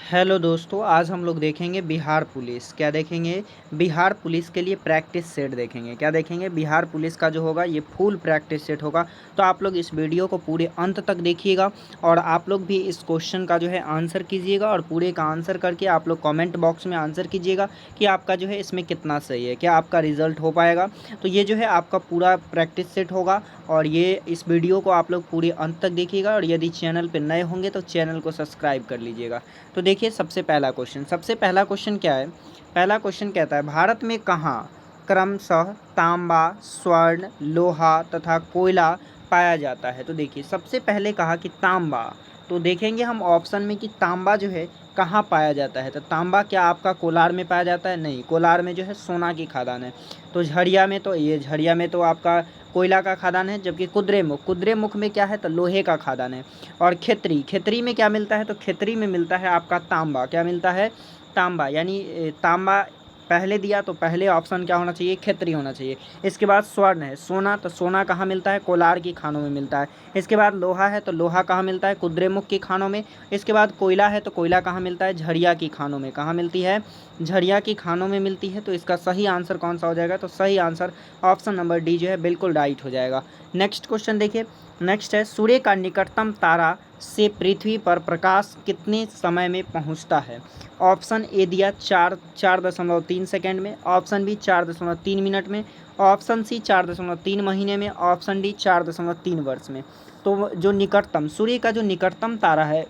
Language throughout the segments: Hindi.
हेलो दोस्तों, आज हम लोग देखेंगे बिहार पुलिस। क्या देखेंगे? बिहार पुलिस के लिए प्रैक्टिस सेट देखेंगे। क्या देखेंगे? बिहार पुलिस का जो होगा ये फुल प्रैक्टिस सेट होगा। तो आप लोग इस वीडियो को पूरे अंत तक देखिएगा और आप लोग भी इस क्वेश्चन का जो है आंसर कीजिएगा और पूरे का आंसर करके आप लोग कमेंट बॉक्स में आंसर कीजिएगा कि आपका जो है इसमें कितना सही है, क्या आपका रिजल्ट हो पाएगा। तो ये जो है आपका पूरा प्रैक्टिस सेट होगा और ये इस वीडियो को आप लोग पूरे अंत तक देखिएगा और यदि चैनल पर नए होंगे तो चैनल को सब्सक्राइब कर लीजिएगा। तो देखिए सबसे पहला क्वेश्चन क्या है। पहला क्वेश्चन कहता है भारत में कहाँ क्रमशः तांबा, स्वर्ण, लोहा तथा कोयला पाया जाता है। तो देखिए सबसे पहले कहा कि तांबा। तो देखेंगे हम ऑप्शन में कि तांबा जो है कहाँ पाया जाता है। तो तांबा क्या आपका कोलार में पाया जाता है? नहीं, कोलार में जो है सोना की खदान है। तो झरिया में तो आपका कोयला का खदान है। जबकि कुद्रेमुख में क्या है? तो लोहे का खदान है। और खेतरी में क्या मिलता है? तो खेतरी में मिलता है आपका तांबा। क्या मिलता है? तांबा। यानी तांबा पहले दिया तो पहले ऑप्शन क्या होना चाहिए? खेतरी होना चाहिए। इसके बाद स्वर्ण है, सोना। तो सोना कहाँ मिलता है? कोलार की खानों में मिलता है। इसके बाद लोहा है, तो लोहा कहाँ मिलता है? कुद्रेमुख की खानों में। इसके बाद कोयला है, तो कोयला कहाँ मिलता है? झरिया की खानों में। कहाँ मिलती है? झरिया की खानों में मिलती है। तो इसका सही आंसर कौन सा हो जाएगा? तो सही आंसर ऑप्शन नंबर डी जो है बिल्कुल राइट हो जाएगा। नेक्स्ट क्वेश्चन देखिए। नेक्स्ट है सूर्य का निकटतम तारा से पृथ्वी पर प्रकाश कितने समय में पहुंचता है। ऑप्शन ए दिया 4.3 सेकेंड में, ऑप्शन बी 4.3 मिनट में, ऑप्शन सी 4.3 महीने में, ऑप्शन डी 4.3 वर्ष में। तो जो निकटतम सूर्य का जो निकटतम तारा है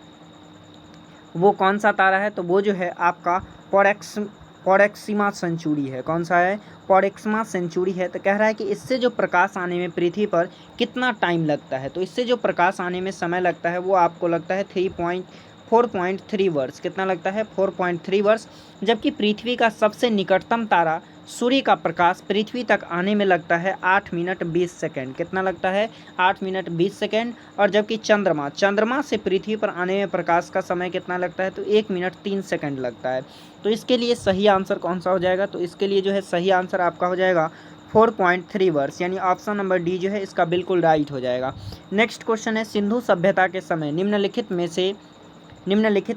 वो कौन सा तारा है? तो वो जो है आपका पॉरेक्सिमा सेंचुरी है। कौन सा है? पॉरेक्सिमा सेंचुरी है। तो कह रहा है कि इससे जो प्रकाश आने में पृथ्वी पर कितना टाइम लगता है। तो इससे जो प्रकाश आने में समय लगता है वो आपको लगता है 4.3 वर्ष। कितना लगता है? 4.3 वर्ष। जबकि पृथ्वी का सबसे निकटतम तारा सूर्य का प्रकाश पृथ्वी तक आने में लगता है 8 मिनट 20 सेकेंड। कितना लगता है? 8 मिनट 20 सेकेंड। और जबकि चंद्रमा से पृथ्वी पर आने में प्रकाश का समय कितना लगता है? तो 1 मिनट 3 सेकेंड लगता है। तो इसके लिए सही आंसर कौन सा हो जाएगा? तो इसके लिए जो है सही आंसर आपका हो जाएगा 4.3 वर्ष। यानी ऑप्शन नंबर डी जो है इसका बिल्कुल राइट हो जाएगा। नेक्स्ट क्वेश्चन है सिंधु सभ्यता के समय निम्नलिखित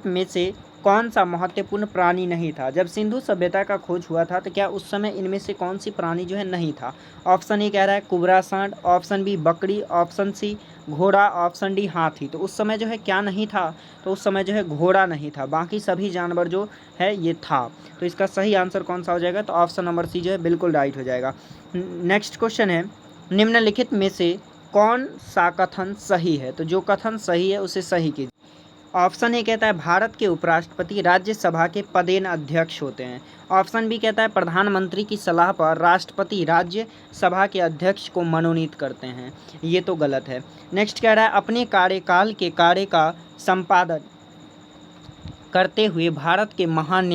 में से कौन सा महत्वपूर्ण प्राणी नहीं था। जब सिंधु सभ्यता का खोज हुआ था तो क्या उस समय इनमें से कौन सी प्राणी जो है नहीं था। ऑप्शन ए कह रहा है कुबरा सांड, ऑप्शन बी बकरी, ऑप्शन सी घोड़ा, ऑप्शन डी हाथी। तो उस समय जो है क्या नहीं था? तो उस समय जो है घोड़ा नहीं था, बाकी सभी जानवर जो है ये था। तो इसका सही आंसर कौन सा हो जाएगा? तो ऑप्शन नंबर सी जो है बिल्कुल राइट हो जाएगा। नेक्स्ट क्वेश्चन है निम्नलिखित में से कौन सा कथन सही है। तो जो कथन सही है उसे सही कीजिए। ऑप्शन ए कहता है भारत के उपराष्ट्रपति राज्यसभा के पदेन अध्यक्ष होते हैं। ऑप्शन बी कहता है प्रधानमंत्री की सलाह पर राष्ट्रपति राज्यसभा के अध्यक्ष को मनोनीत करते हैं। ये तो गलत है। नेक्स्ट कह रहा है अपने कार्यकाल के कार्य का संपादन करते हुए भारत के महान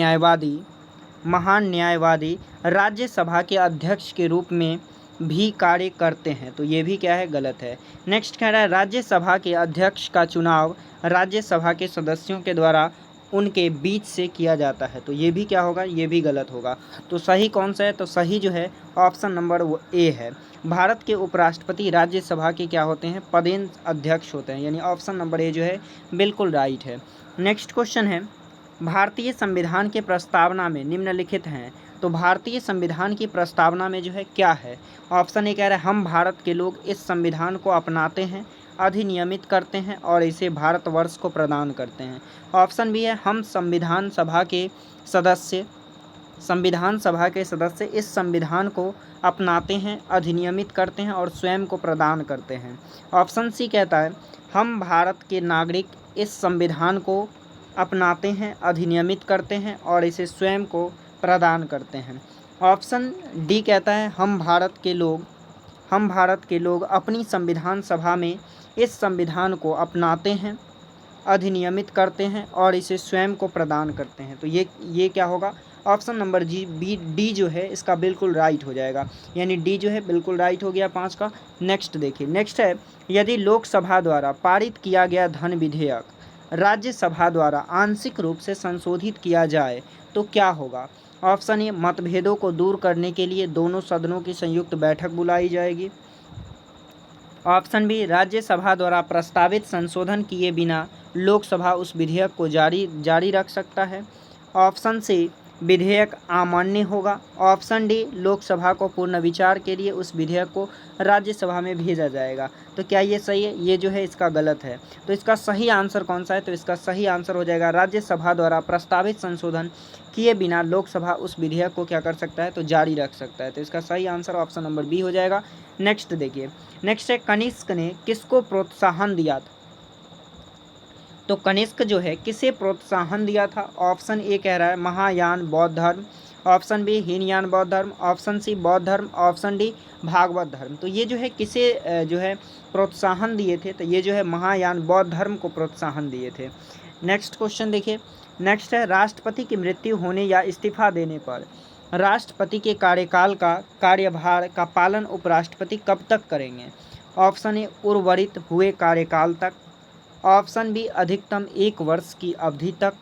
न्यायवादी राज्यसभा के अध्यक्ष के रूप में भी कार्य करते हैं। तो ये भी क्या है? गलत है। नेक्स्ट कह रहा है राज्यसभा के अध्यक्ष का चुनाव राज्यसभा के सदस्यों के द्वारा उनके बीच से किया जाता है। तो ये भी क्या होगा? ये भी गलत होगा। तो सही कौन सा है? तो सही जो है ऑप्शन नंबर ए है। भारत के उपराष्ट्रपति राज्यसभा के क्या होते हैं? पदेन अध्यक्ष होते हैं। यानी ऑप्शन नंबर ए जो है बिल्कुल राइट है। नेक्स्ट क्वेश्चन है भारतीय संविधान के प्रस्तावना में निम्नलिखित हैं। तो भारतीय संविधान की प्रस्तावना में जो है क्या है? ऑप्शन ए कह रहा है हम भारत के लोग इस संविधान को अपनाते हैं, अधिनियमित करते हैं और इसे भारतवर्ष को प्रदान करते हैं। ऑप्शन बी है हम संविधान सभा के सदस्य इस संविधान को अपनाते हैं, अधिनियमित करते हैं और स्वयं को प्रदान करते हैं। ऑप्शन सी कहता है हम भारत के नागरिक इस संविधान को अपनाते हैं, अधिनियमित करते हैं और इसे स्वयं को प्रदान करते हैं। ऑप्शन डी कहता है हम भारत के लोग अपनी संविधान सभा में इस संविधान को अपनाते हैं, अधिनियमित करते हैं और इसे स्वयं को प्रदान करते हैं। तो ये क्या होगा? ऑप्शन नंबर डी जो है इसका बिल्कुल राइट हो जाएगा। यानी डी जो है बिल्कुल राइट हो गया 5 का। नेक्स्ट देखिए। नेक्स्ट है यदि लोकसभा द्वारा पारित किया गया धन विधेयक राज्यसभा द्वारा आंशिक रूप से संशोधित किया जाए तो क्या होगा। ऑप्शन ए मतभेदों को दूर करने के लिए दोनों सदनों की संयुक्त बैठक बुलाई जाएगी। ऑप्शन बी, राज्यसभा द्वारा प्रस्तावित संशोधन किए बिना लोकसभा उस विधेयक को जारी रख सकता है। ऑप्शन सी, विधेयक अमान्य होगा। ऑप्शन डी, लोकसभा को पूर्ण विचार के लिए उस विधेयक को राज्यसभा में भेजा जाएगा। तो क्या ये सही है? ये जो है इसका गलत है। तो इसका सही आंसर कौन सा है? तो इसका सही आंसर हो जाएगा राज्यसभा द्वारा प्रस्तावित संशोधन किए बिना लोकसभा उस विधेयक को क्या कर सकता है? तो जारी रख सकता है। तो इसका सही आंसर ऑप्शन नंबर बी हो जाएगा। नेक्स्ट देखिए, नेक्स्ट है कनिष्क ने किसको प्रोत्साहन दिया था? तो कनिष्क जो है किसे प्रोत्साहन दिया था? ऑप्शन ए कह रहा है महायान बौद्ध धर्म, ऑप्शन बी हीनयान बौद्ध धर्म, ऑप्शन सी बौद्ध धर्म, ऑप्शन डी भागवत धर्म। तो ये जो है किसे जो है प्रोत्साहन दिए थे? तो ये जो है महायान बौद्ध धर्म को प्रोत्साहन दिए थे। नेक्स्ट क्वेश्चन देखिए, नेक्स्ट है राष्ट्रपति की मृत्यु होने या इस्तीफा देने पर राष्ट्रपति के कार्यकाल का कार्यभार का पालन उपराष्ट्रपति कब तक करेंगे? ऑप्शन ए उर्वरित हुए कार्यकाल तक, ऑप्शन बी अधिकतम 1 वर्ष की अवधि तक,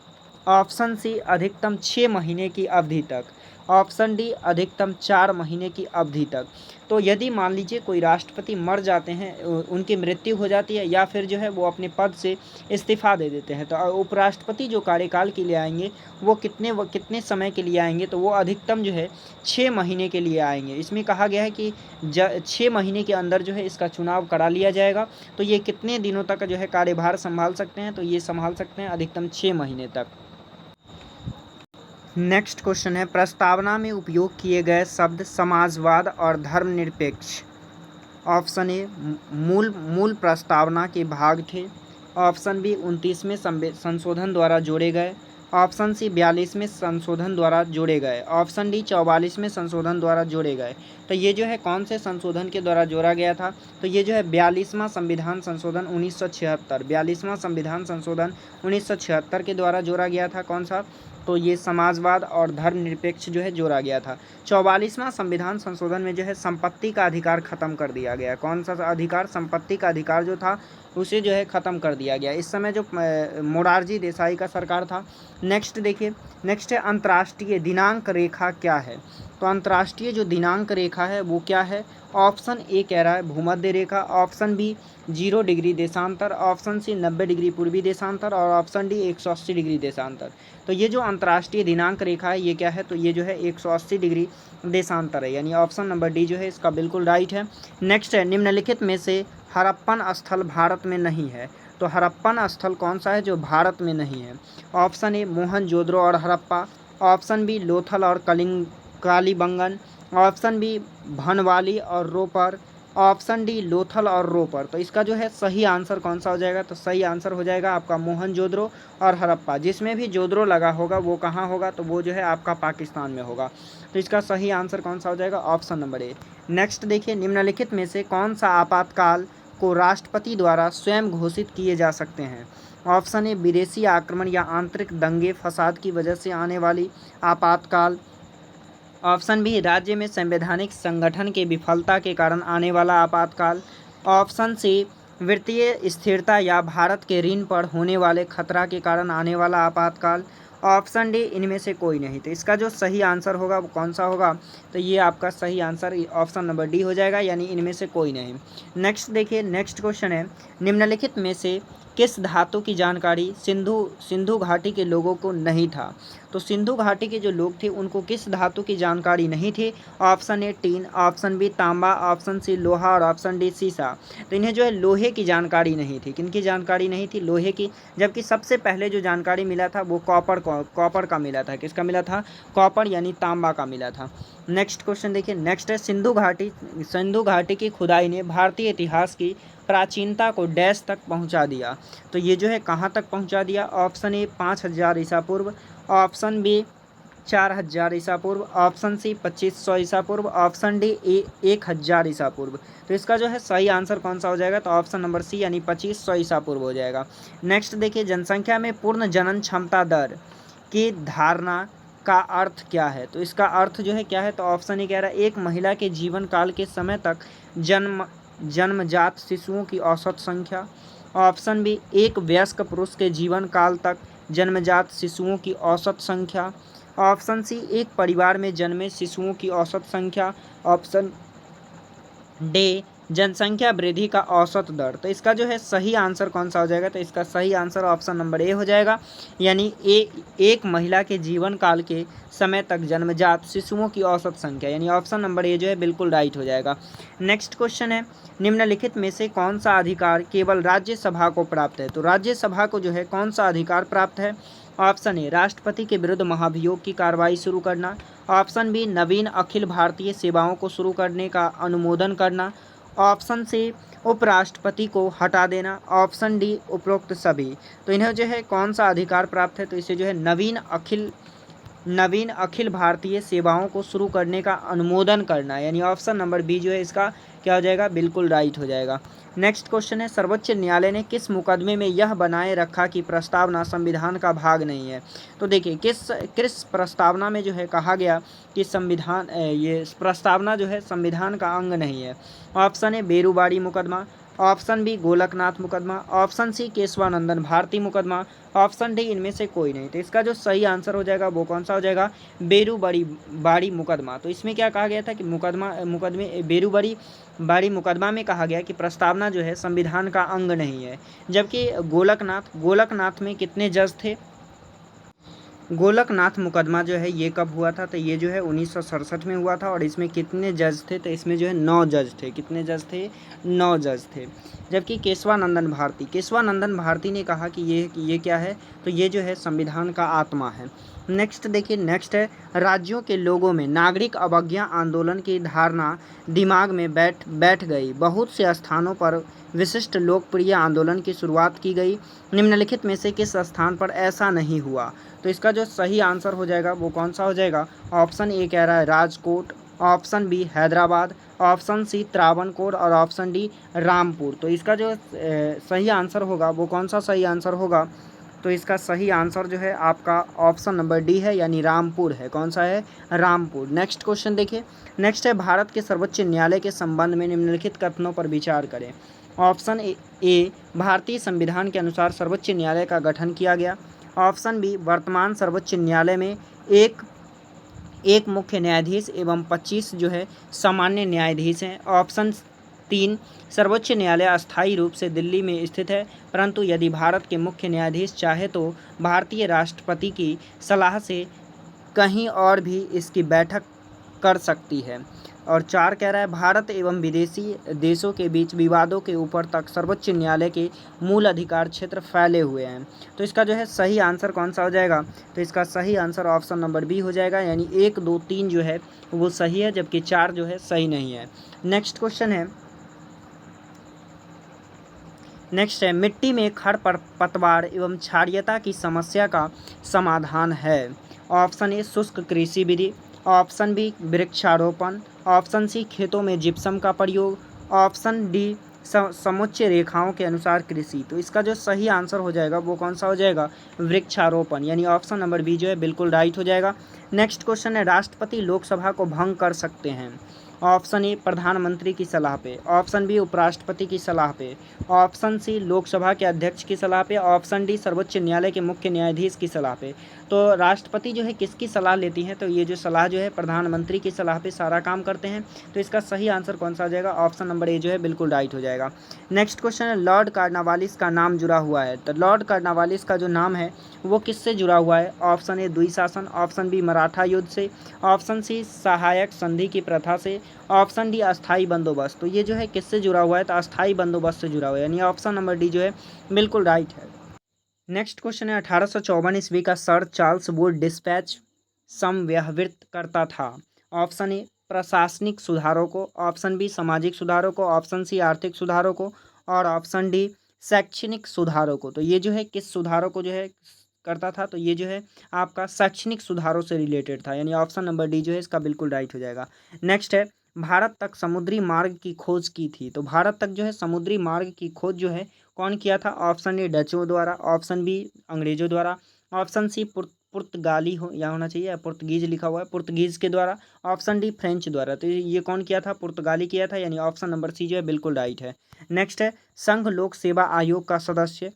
ऑप्शन सी अधिकतम 6 महीने की अवधि तक, ऑप्शन डी अधिकतम 4 महीने की अवधि तक। तो यदि मान लीजिए कोई राष्ट्रपति मर जाते हैं, उनकी मृत्यु हो जाती है या फिर जो है वो अपने पद से इस्तीफा दे देते हैं, तो उपराष्ट्रपति जो कार्यकाल के लिए आएंगे वो कितने समय के लिए आएंगे? तो वो अधिकतम जो है 6 महीने के लिए आएंगे। इसमें कहा गया है कि 6 महीने के अंदर जो है इसका चुनाव करा लिया जाएगा। तो ये कितने दिनों तक जो है कार्यभार संभाल सकते हैं? तो ये संभाल सकते हैं अधिकतम 6 महीने तक। नेक्स्ट क्वेश्चन है प्रस्तावना में उपयोग किए गए शब्द समाजवाद और धर्मनिरपेक्ष। ऑप्शन ए मूल प्रस्तावना के भाग थे, ऑप्शन बी 29वें संशोधन द्वारा जोड़े गए, ऑप्शन सी 42वें संशोधन द्वारा जोड़े गए, ऑप्शन डी 44वें संशोधन द्वारा जोड़े गए। तो ये जो है कौन से संशोधन के द्वारा जोड़ा गया था? तो ये जो है 42वां संविधान संशोधन 1976, 42वां संविधान संशोधन 1976 के द्वारा जोड़ा गया था। कौन सा? तो ये समाजवाद और धर्मनिरपेक्ष जो है जोड़ा गया था। 44वां संविधान संशोधन में जो है संपत्ति का अधिकार खत्म कर दिया गया। कौन सा अधिकार? संपत्ति का अधिकार जो था उसे जो है ख़त्म कर दिया गया। इस समय जो मोरारजी देसाई का सरकार था। नेक्स्ट देखिए, नेक्स्ट है अंतर्राष्ट्रीय दिनांक रेखा क्या है? तो अंतर्राष्ट्रीय जो दिनांक रेखा है वो क्या है? ऑप्शन ए कह रहा है भूमध्य रेखा, ऑप्शन बी 0 डिग्री देशांतर, ऑप्शन सी 90 डिग्री पूर्वी देशांतर और ऑप्शन डी 180 डिग्री देशांतर। तो ये जो अंतर्राष्ट्रीय दिनांक रेखा है ये क्या है? तो ये जो है 180 डिग्री देशांतर है, यानी ऑप्शन नंबर डी जो है इसका बिल्कुल राइट है। नेक्स्ट है निम्नलिखित में से हड़प्पन स्थल भारत में नहीं है। तो हड़प्पन स्थल कौन सा है जो भारत में नहीं है? ऑप्शन ए मोहनजोदड़ो और हड़प्पा, ऑप्शन बी लोथल और कालीबंगन, ऑप्शन बी भनवाली और रोपर, ऑप्शन डी लोथल और रोपर। तो इसका जो है सही आंसर कौन सा हो जाएगा? तो सही आंसर हो जाएगा आपका मोहनजोदड़ो और हड़प्पा। जिसमें भी जोदड़ो लगा होगा वो कहाँ होगा? तो वो जो है आपका पाकिस्तान में होगा। तो इसका सही आंसर कौन सा हो जाएगा? Option number A. नेक्स्ट देखिए, निम्नलिखित में से कौन सा आपातकाल को राष्ट्रपति द्वारा स्वयं घोषित किए जा सकते हैं? ऑप्शन ए विदेशी आक्रमण या आंतरिक दंगे फसाद की वजह से आने वाली आपातकाल, ऑप्शन बी राज्य में संवैधानिक संगठन के विफलता के कारण आने वाला आपातकाल, ऑप्शन सी वित्तीय स्थिरता या भारत के ऋण पर होने वाले खतरा के कारण आने वाला आपातकाल, ऑप्शन डी इनमें से कोई नहीं। तो इसका जो सही आंसर होगा वो कौन सा होगा? तो ये आपका सही आंसर ऑप्शन नंबर डी हो जाएगा, यानी इनमें से कोई नहीं। नेक्स्ट देखिए, नेक्स्ट क्वेश्चन है निम्नलिखित में से किस धातु की जानकारी सिंधु घाटी के लोगों को नहीं था? तो सिंधु घाटी के जो लोग थे उनको किस धातु की जानकारी नहीं थी? Option A tin, option B तांबा, ऑप्शन सी लोहा और ऑप्शन डी सीसा। तो इन्हें जो है लोहे की जानकारी नहीं थी। किनकी जानकारी नहीं थी? लोहे की। जबकि सबसे पहले जो जानकारी मिला था वो कॉपर का मिला था। किसका मिला था? कॉपर यानी तांबा का मिला था। नेक्स्ट क्वेश्चन देखिए, नेक्स्ट है सिंधु घाटी की खुदाई ने भारतीय इतिहास की प्राचीनता को डैश तक पहुंचा दिया। तो ये जो है कहाँ तक पहुंचा दिया? ऑप्शन ए 5000 ईसा पूर्व, ऑप्शन बी 4000 ईसा पूर्व, ऑप्शन सी 2500 ईसा पूर्व, ऑप्शन डी 1000 ईसा पूर्व। तो इसका जो है सही आंसर कौन सा हो जाएगा? तो ऑप्शन नंबर सी यानी 2500 ईसा पूर्व हो जाएगा। नेक्स्ट देखिए, जनसंख्या में पूर्ण जनन क्षमता दर की धारणा का अर्थ क्या है? तो इसका अर्थ जो है क्या है? तो ऑप्शन ए कह रहा है एक महिला के जीवन काल के समय तक जन्मजात शिशुओं की औसत संख्या, ऑप्शन बी एक वयस्क पुरुष के जीवन काल तक जन्मजात शिशुओं की औसत संख्या, ऑप्शन सी एक परिवार में जन्मे शिशुओं की औसत संख्या, ऑप्शन डी जनसंख्या वृद्धि का औसत दर। तो इसका जो है सही आंसर कौन सा हो जाएगा, तो इसका सही आंसर ऑप्शन नंबर ए हो जाएगा, यानी एक महिला के जीवन काल के समय तक जन्मजात शिशुओं की औसत संख्या, यानी ऑप्शन नंबर ए जो है बिल्कुल राइट हो जाएगा। नेक्स्ट क्वेश्चन है, निम्नलिखित में से कौन सा अधिकार केवल राज्यसभा को प्राप्त है। तो राज्यसभा को जो है कौन सा अधिकार प्राप्त है। ऑप्शन ए राष्ट्रपति के विरुद्ध महाभियोग की कार्रवाई शुरू करना। ऑप्शन बी नवीन अखिल भारतीय सेवाओं को शुरू करने का अनुमोदन करना। ऑप्शन सी उपराष्ट्रपति को हटा देना। ऑप्शन डी उपरोक्त सभी। तो इन्हें जो है कौन सा अधिकार प्राप्त है, तो इसे जो है नवीन अखिल भारतीय सेवाओं को शुरू करने का अनुमोदन करना, यानी ऑप्शन नंबर बी जो है इसका क्या हो जाएगा, बिल्कुल राइट हो जाएगा। नेक्स्ट क्वेश्चन है, सर्वोच्च न्यायालय ने किस मुकदमे में यह बनाए रखा कि प्रस्तावना संविधान का भाग नहीं है। तो देखिए किस प्रस्तावना में जो है कहा गया कि संविधान ये प्रस्तावना जो है संविधान का अंग नहीं है। ऑप्शन ए बेरूबाड़ी मुकदमा, ऑप्शन बी गोलकनाथ मुकदमा, ऑप्शन सी केशवानंदन भारती मुकदमा, ऑप्शन डी इनमें से कोई नहीं। तो इसका जो सही आंसर हो जाएगा वो कौन सा हो जाएगा, बाड़ी मुकदमा। तो इसमें क्या कहा गया था कि मुकदमे बाड़ी मुकदमा में कहा गया कि प्रस्तावना जो है संविधान का अंग नहीं है। जबकि गोलकनाथ में कितने जज थे। गोलकनाथ मुकदमा जो है ये कब हुआ था, तो ये जो है 1967 में हुआ था, और इसमें कितने जज थे, तो इसमें जो है 9 जज थे। कितने जज थे, 9 जज थे। जबकि केशवानंदन भारती ने कहा कि ये क्या है, तो ये जो है संविधान का आत्मा है। नेक्स्ट देखिए, नेक्स्ट है, राज्यों के लोगों में नागरिक अवज्ञा आंदोलन की धारणा दिमाग में बैठ गई। बहुत से स्थानों पर विशिष्ट लोकप्रिय आंदोलन की शुरुआत की गई। निम्नलिखित में से किस स्थान पर ऐसा नहीं हुआ। तो इसका जो सही आंसर हो जाएगा वो कौन सा हो जाएगा। ऑप्शन ए कह रहा है Rajkot, option B Hyderabad, option C Travancore और ऑप्शन डी रामपुर। तो इसका जो सही आंसर होगा वो कौन सा सही आंसर होगा, तो इसका सही आंसर जो है आपका ऑप्शन नंबर डी है, यानी रामपुर है। कौन सा है, रामपुर। नेक्स्ट क्वेश्चन देखिए, नेक्स्ट है, भारत के सर्वोच्च न्यायालय के संबंध में निम्नलिखित कथनों पर विचार करें। ऑप्शन ए भारतीय संविधान के अनुसार सर्वोच्च न्यायालय का गठन किया गया। ऑप्शन बी वर्तमान सर्वोच्च न्यायालय में एक मुख्य न्यायाधीश एवं 25 जो है सामान्य न्यायाधीश हैं। ऑप्शन 3 सर्वोच्च न्यायालय अस्थायी रूप से दिल्ली में स्थित है, परंतु यदि भारत के मुख्य न्यायाधीश चाहे तो भारतीय राष्ट्रपति की सलाह से कहीं और भी इसकी बैठक कर सकती है। और 4 कह रहा है, भारत एवं विदेशी देशों के बीच विवादों के ऊपर तक सर्वोच्च न्यायालय के मूल अधिकार क्षेत्र फैले हुए हैं। तो इसका जो है सही आंसर कौन सा हो जाएगा, तो इसका सही आंसर ऑप्शन नंबर बी हो जाएगा, यानी 1, 2, 3 जो है वो सही है, जबकि 4 जो है सही नहीं है। नेक्स्ट क्वेश्चन है, मिट्टी में खरपतवार एवं क्षारीयता की समस्या का समाधान है। ऑप्शन ए शुष्क कृषि विधि, ऑप्शन बी वृक्षारोपण, ऑप्शन सी खेतों में जिप्सम का प्रयोग, ऑप्शन डी समुच्चय रेखाओं के अनुसार कृषि। तो इसका जो सही आंसर हो जाएगा वो कौन सा हो जाएगा, वृक्षारोपण, यानी ऑप्शन नंबर बी जो है बिल्कुल राइट हो जाएगा। नेक्स्ट क्वेश्चन है, राष्ट्रपति लोकसभा को भंग कर सकते हैं। ऑप्शन ए प्रधानमंत्री की सलाह पे, ऑप्शन बी उपराष्ट्रपति की सलाह पे, ऑप्शन सी लोकसभा के अध्यक्ष की सलाह पे, ऑप्शन डी सर्वोच्च न्यायालय के मुख्य न्यायाधीश की सलाह पे। तो राष्ट्रपति जो है किसकी सलाह लेती हैं, तो ये जो सलाह जो है प्रधानमंत्री की सलाह पे सारा काम करते हैं। तो इसका सही आंसर कौन सा हो जाएगा, ऑप्शन नंबर ए जो है बिल्कुल राइट हो जाएगा। नेक्स्ट क्वेश्चन है, लॉर्ड कार्नवालिस का नाम जुड़ा हुआ है। तो लॉर्ड कार्नवालिस का जो नाम है वो किससे जुड़ा हुआ है। ऑप्शन ए द्विशासन, ऑप्शन बी मराठा युद्ध से, ऑप्शन सी सहायक संधि की प्रथा से, ऑप्शन डी अस्थाई बंदोबस्त। तो ये जो है किससे जुड़ा हुआ है, तो अस्थाई बंदोबस्त से जुड़ा हुआ है, यानी ऑप्शन नंबर डी जो है बिल्कुल राइट है। नेक्स्ट क्वेश्चन है, 1854 ईस्वी का सर चार्ल्स वुड डिस्पैच समव्यवहित करता था। ऑप्शन ए प्रशासनिक सुधारों को, ऑप्शन बी सामाजिक सुधारों को, ऑप्शन सी आर्थिक सुधारों को, और ऑप्शन डी शैक्षणिक सुधारों को। तो ये जो है किस सुधारों को जो है करता था, तो ये जो है आपका शैक्षणिक सुधारों से रिलेटेड था, यानी ऑप्शन नंबर डी जो है इसका बिल्कुल राइट हो जाएगा। नेक्स्ट है, भारत तक समुद्री मार्ग की खोज की थी। तो भारत तक जो है समुद्री मार्ग की खोज जो है कौन किया था। ऑप्शन ए डचों द्वारा, ऑप्शन बी अंग्रेजों द्वारा, ऑप्शन सी पुर्तगाली हो या होना चाहिए, पुर्तगीज लिखा हुआ है, पुर्तगीज के द्वारा, ऑप्शन डी फ्रेंच द्वारा। तो ये कौन किया था, पुर्तगाली किया था, यानी ऑप्शन नंबर सी जो है बिल्कुल राइट है। नेक्स्ट है, संघ लोक सेवा आयोग का सदस्य।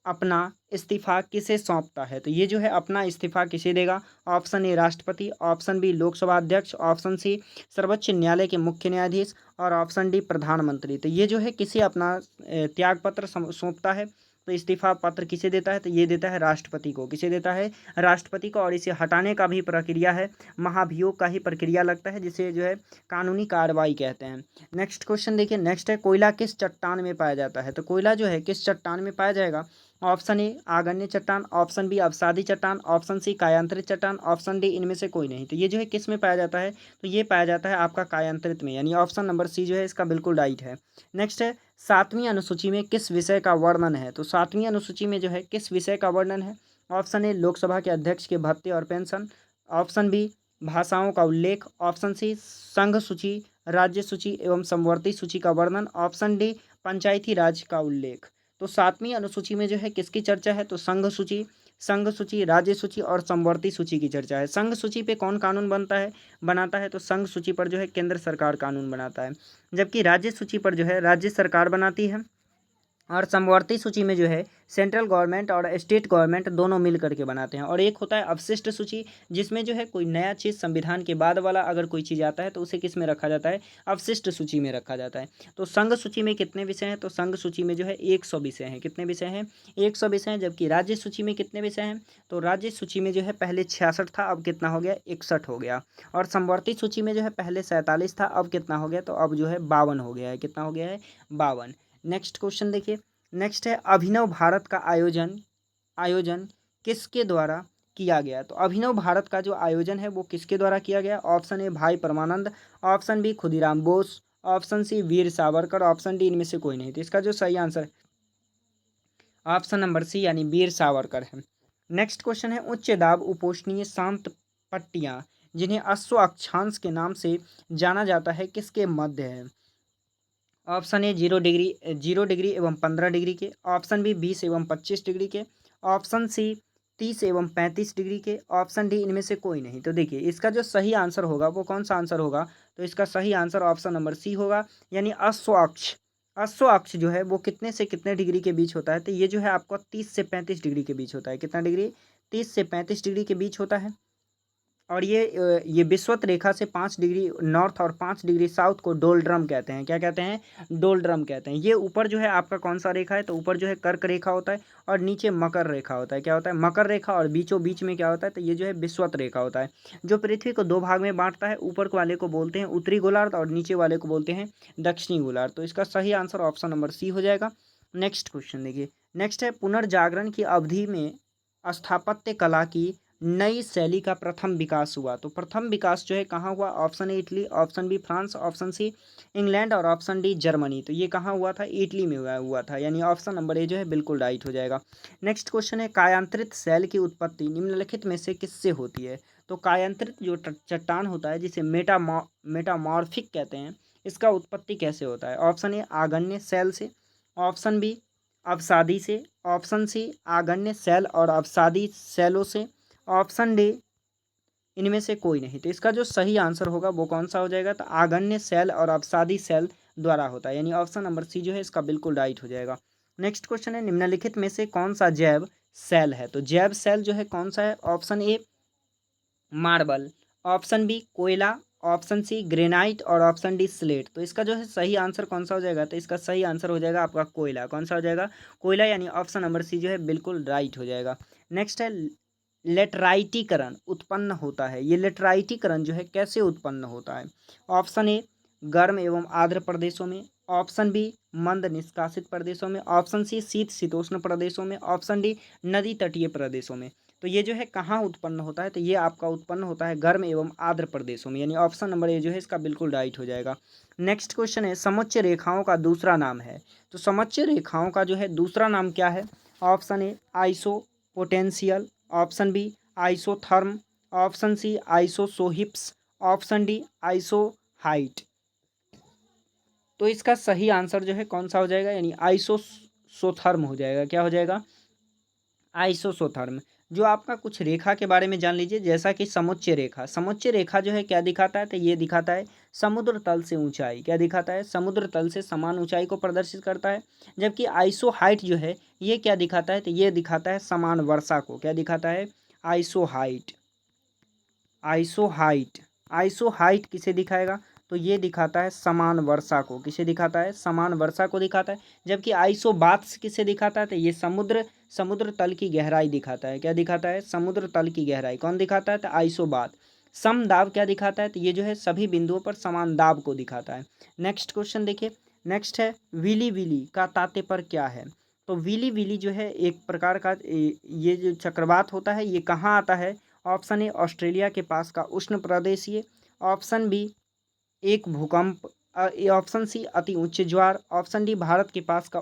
अपना इस्तीफा किसे सौंपता है? तो ये जो है अपना इस्तीफा किसे देगा? ऑप्शन ए राष्ट्रपति, ऑप्शन बी लोकसभा अध्यक्ष, ऑप्शन सी सर्वोच्च न्यायालय के मुख्य न्यायाधीश और ऑप्शन डी प्रधानमंत्री। तो ये जो है किसे अपना त्याग पत्र सौंपता है? तो इस्तीफा पत्र किसे देता है? तो ये देता है राष्ट्रपति को। किसे देता है? राष्ट्रपति को। और इसे हटाने का भी प्रक्रिया है, महाभियोग का ही प्रक्रिया लगता है, जिसे जो है कानूनी कार्रवाई कहते हैं। नेक्स्ट क्वेश्चन देखिए, नेक्स्ट है कोयला किस चट्टान में पाया जाता है? तो कोयला जो है किस चट्टान में पाया जाएगा? ऑप्शन ए आग्नेय चट्टान, ऑप्शन बी अवसादी चट्टान, ऑप्शन सी कायांतरित चट्टान, ऑप्शन डी इनमें से कोई नहीं। तो ये जो है किस में पाया जाता है? तो ये पाया जाता है आपका कायांतरित में, यानी ऑप्शन नंबर सी जो है इसका बिल्कुल राइट है। नेक्स्ट है 7वीं अनुसूची में किस विषय का वर्णन है? तो 7वीं अनुसूची में जो है किस विषय का वर्णन है? ऑप्शन ए लोकसभा के अध्यक्ष के भत्ते और पेंशन, ऑप्शन बी भाषाओं का उल्लेख, ऑप्शन सी संघ सूची, राज्य सूची एवं समवर्ती सूची का वर्णन, ऑप्शन डी पंचायती राज का उल्लेख। तो 7वीं अनुसूची में जो है किसकी चर्चा है? तो संघ सूची, राज्य सूची और समवर्ती सूची की चर्चा है। संघ सूची पे कौन कानून बनाता है? तो संघ सूची पर जो है केंद्र सरकार कानून बनाता है, जबकि राज्य सूची पर जो है राज्य सरकार बनाती है, और समवर्ती सूची में जो है सेंट्रल गवर्नमेंट और स्टेट गवर्नमेंट दोनों मिल करके बनाते हैं। और एक होता है अवशिष्ट सूची, जिसमें जो है कोई नया चीज़ संविधान के बाद वाला अगर कोई चीज़ आता है तो उसे किस में रखा जाता है? अवशिष्ट सूची में रखा जाता है। तो संघ सूची में कितने विषय हैं? तो संघ सूची में जो है 100 विषय हैं। कितने विषय हैं? 100 विषय हैं। जबकि राज्य सूची में कितने विषय हैं? तो राज्य सूची में जो है पहले 66 था, अब कितना हो गया? 61 हो गया। और समवर्ती सूची में जो है पहले 47 था, अब कितना हो गया? तो अब जो है 52 हो गया है। कितना हो गया है? 52। नेक्स्ट क्वेश्चन देखिए, नेक्स्ट है अभिनव भारत का आयोजन किसके द्वारा किया गया? तो अभिनव भारत का जो आयोजन है वो किसके द्वारा किया गया? Option A Bhai Parmanand, option B Khudiram Bose, option C Veer Savarkar, option D इनमें से कोई नहीं। तो इसका जो सही आंसर ऑप्शन नंबर सी यानी वीर सावरकर है। नेक्स्ट क्वेश्चन है उच्च दाब उपोष्णीय शांत पट्टियाँ जिन्हें अश्व अक्षांश के नाम से जाना जाता है किसके मध्य है? ऑप्शन ए 0 डिग्री एवं 15 डिग्री के, ऑप्शन बी 20 एवं 25 डिग्री के, ऑप्शन सी 30 एवं 35 डिग्री के, ऑप्शन डी इनमें से कोई नहीं। तो देखिए इसका जो सही आंसर होगा वो कौन सा आंसर होगा? तो इसका सही आंसर ऑप्शन नंबर सी होगा, यानी अश्व अक्ष जो है वो कितने से कितने डिग्री के बीच होता है? तो ये जो है आपको 30 से 35 डिग्री के बीच होता है। कितना डिग्री? 30 से 35 डिग्री के बीच होता है। और ये विषुवत रेखा से 5 डिग्री नॉर्थ और 5 डिग्री साउथ को डोलड्रम कहते हैं। क्या कहते हैं? डोलड्रम कहते हैं। ये ऊपर जो है आपका कौन सा रेखा है? तो ऊपर जो है कर्क रेखा होता है और नीचे मकर रेखा होता है। क्या होता है? मकर रेखा। और बीचों बीच में क्या होता है? तो ये जो है विषुवत रेखा होता है, जो पृथ्वी को 2 भाग में बांटता है। ऊपर वाले को बोलते हैं उत्तरी गोलार्ध और नीचे वाले को बोलते हैं दक्षिणी गोलार्ध। तो इसका सही आंसर ऑप्शन नंबर सी हो जाएगा। नेक्स्ट क्वेश्चन देखिए, नेक्स्ट है पुनर्जागरण की अवधि में स्थापत्य कला की नई शैली का प्रथम विकास हुआ। तो प्रथम विकास जो है कहाँ हुआ? Option A Italy, option B France, option C England और ऑप्शन डी जर्मनी। तो ये कहाँ हुआ था? इटली में हुआ था, यानी ऑप्शन नंबर ए जो है बिल्कुल राइट हो जाएगा। नेक्स्ट क्वेश्चन है कायांतरित शैल की उत्पत्ति निम्नलिखित में से किससे होती है? तो कायांतरित जो चट्टान होता है जिसे मेटामॉर्फिक कहते हैं, इसका उत्पत्ति कैसे होता है? ऑप्शन ए आग्नेय शैल से, ऑप्शन बी अवसादी से, ऑप्शन सी आग्नेय शैल और अवसादी शैलों से, ऑप्शन डी इनमें से कोई नहीं। तो इसका जो सही आंसर होगा वो कौन सा हो जाएगा? तो आग्नेय शैल और अवसादी शैल द्वारा होता है, यानी ऑप्शन नंबर सी जो है इसका बिल्कुल राइट हो जाएगा। नेक्स्ट क्वेश्चन है निम्नलिखित में से कौन सा जैव सेल है? तो जैव सेल जो है कौन सा है? Option A marble, option B कोयला, ऑप्शन सी ग्रेनाइट और ऑप्शन डी स्लेट। तो इसका जो है सही आंसर कौन सा हो जाएगा? तो इसका सही आंसर हो जाएगा आपका कोयला। कौन सा हो जाएगा? कोयला, यानी ऑप्शन नंबर सी जो है बिल्कुल राइट हो जाएगा। नेक्स्ट है लेटराइटीकरण उत्पन्न होता है। ये लेटराइटीकरण जो है कैसे उत्पन्न होता है? ऑप्शन ए गर्म एवं आर्द्र प्रदेशों में, ऑप्शन बी मंद निष्कासित प्रदेशों में, ऑप्शन सी शीत शीतोष्ण प्रदेशों में, ऑप्शन डी नदी तटीय प्रदेशों में। तो ये जो है कहाँ उत्पन्न होता है? तो ये आपका उत्पन्न होता है गर्म एवं आर्द्र प्रदेशों में, यानी ऑप्शन नंबर ए जो है इसका बिल्कुल राइट हो जाएगा। नेक्स्ट क्वेश्चन है समोच्च रेखाओं का दूसरा नाम है। तो समोच्च रेखाओं का जो है दूसरा नाम क्या है? Option A isopotential, option B isotherm, option C isohypse, option D isohyet. तो इसका सही आंसर जो है कौन सा हो जाएगा? यानी आइसोसोथर्म हो जाएगा। क्या हो जाएगा? आइसोसोथर्म। जो आपका कुछ रेखा के बारे में जान लीजिए, जैसा कि समोच्च रेखा जो है क्या दिखाता है? तो ये दिखाता है समुद्र तल से ऊंचाई, क्या दिखाता है, समुद्र तल से समान ऊंचाई को प्रदर्शित करता है। जबकि आइसो हाइट जो है ये क्या दिखाता है, तो ये दिखाता है समान वर्षा को, क्या दिखाता है, iso height. Iso height, iso height किसे दिखाएगा, तो ये दिखाता है समान वर्षा को, किसे दिखाता है, समान वर्षा को दिखाता है। जबकि आइसो बात्स किसे दिखाता है, तो ये समुद्र तल की गहराई दिखाता है, क्या दिखाता है, समुद्र तल की गहराई कौन दिखाता है, तो आइसो बात। समदाब क्या दिखाता है, तो ये जो है सभी बिंदुओं पर समान दाब को दिखाता है। नेक्स्ट क्वेश्चन देखिए, नेक्स्ट है विली विली का तात्पर्य क्या है। तो विली विली जो है एक प्रकार का ये जो चक्रवात होता है ये कहाँ आता है। ऑप्शन ए ऑस्ट्रेलिया के पास का उष्ण प्रदेशीय, ऑप्शन बी एक भूकंप, ऑप्शन सी अति उच्च ज्वार, ऑप्शन डी भारत के पास का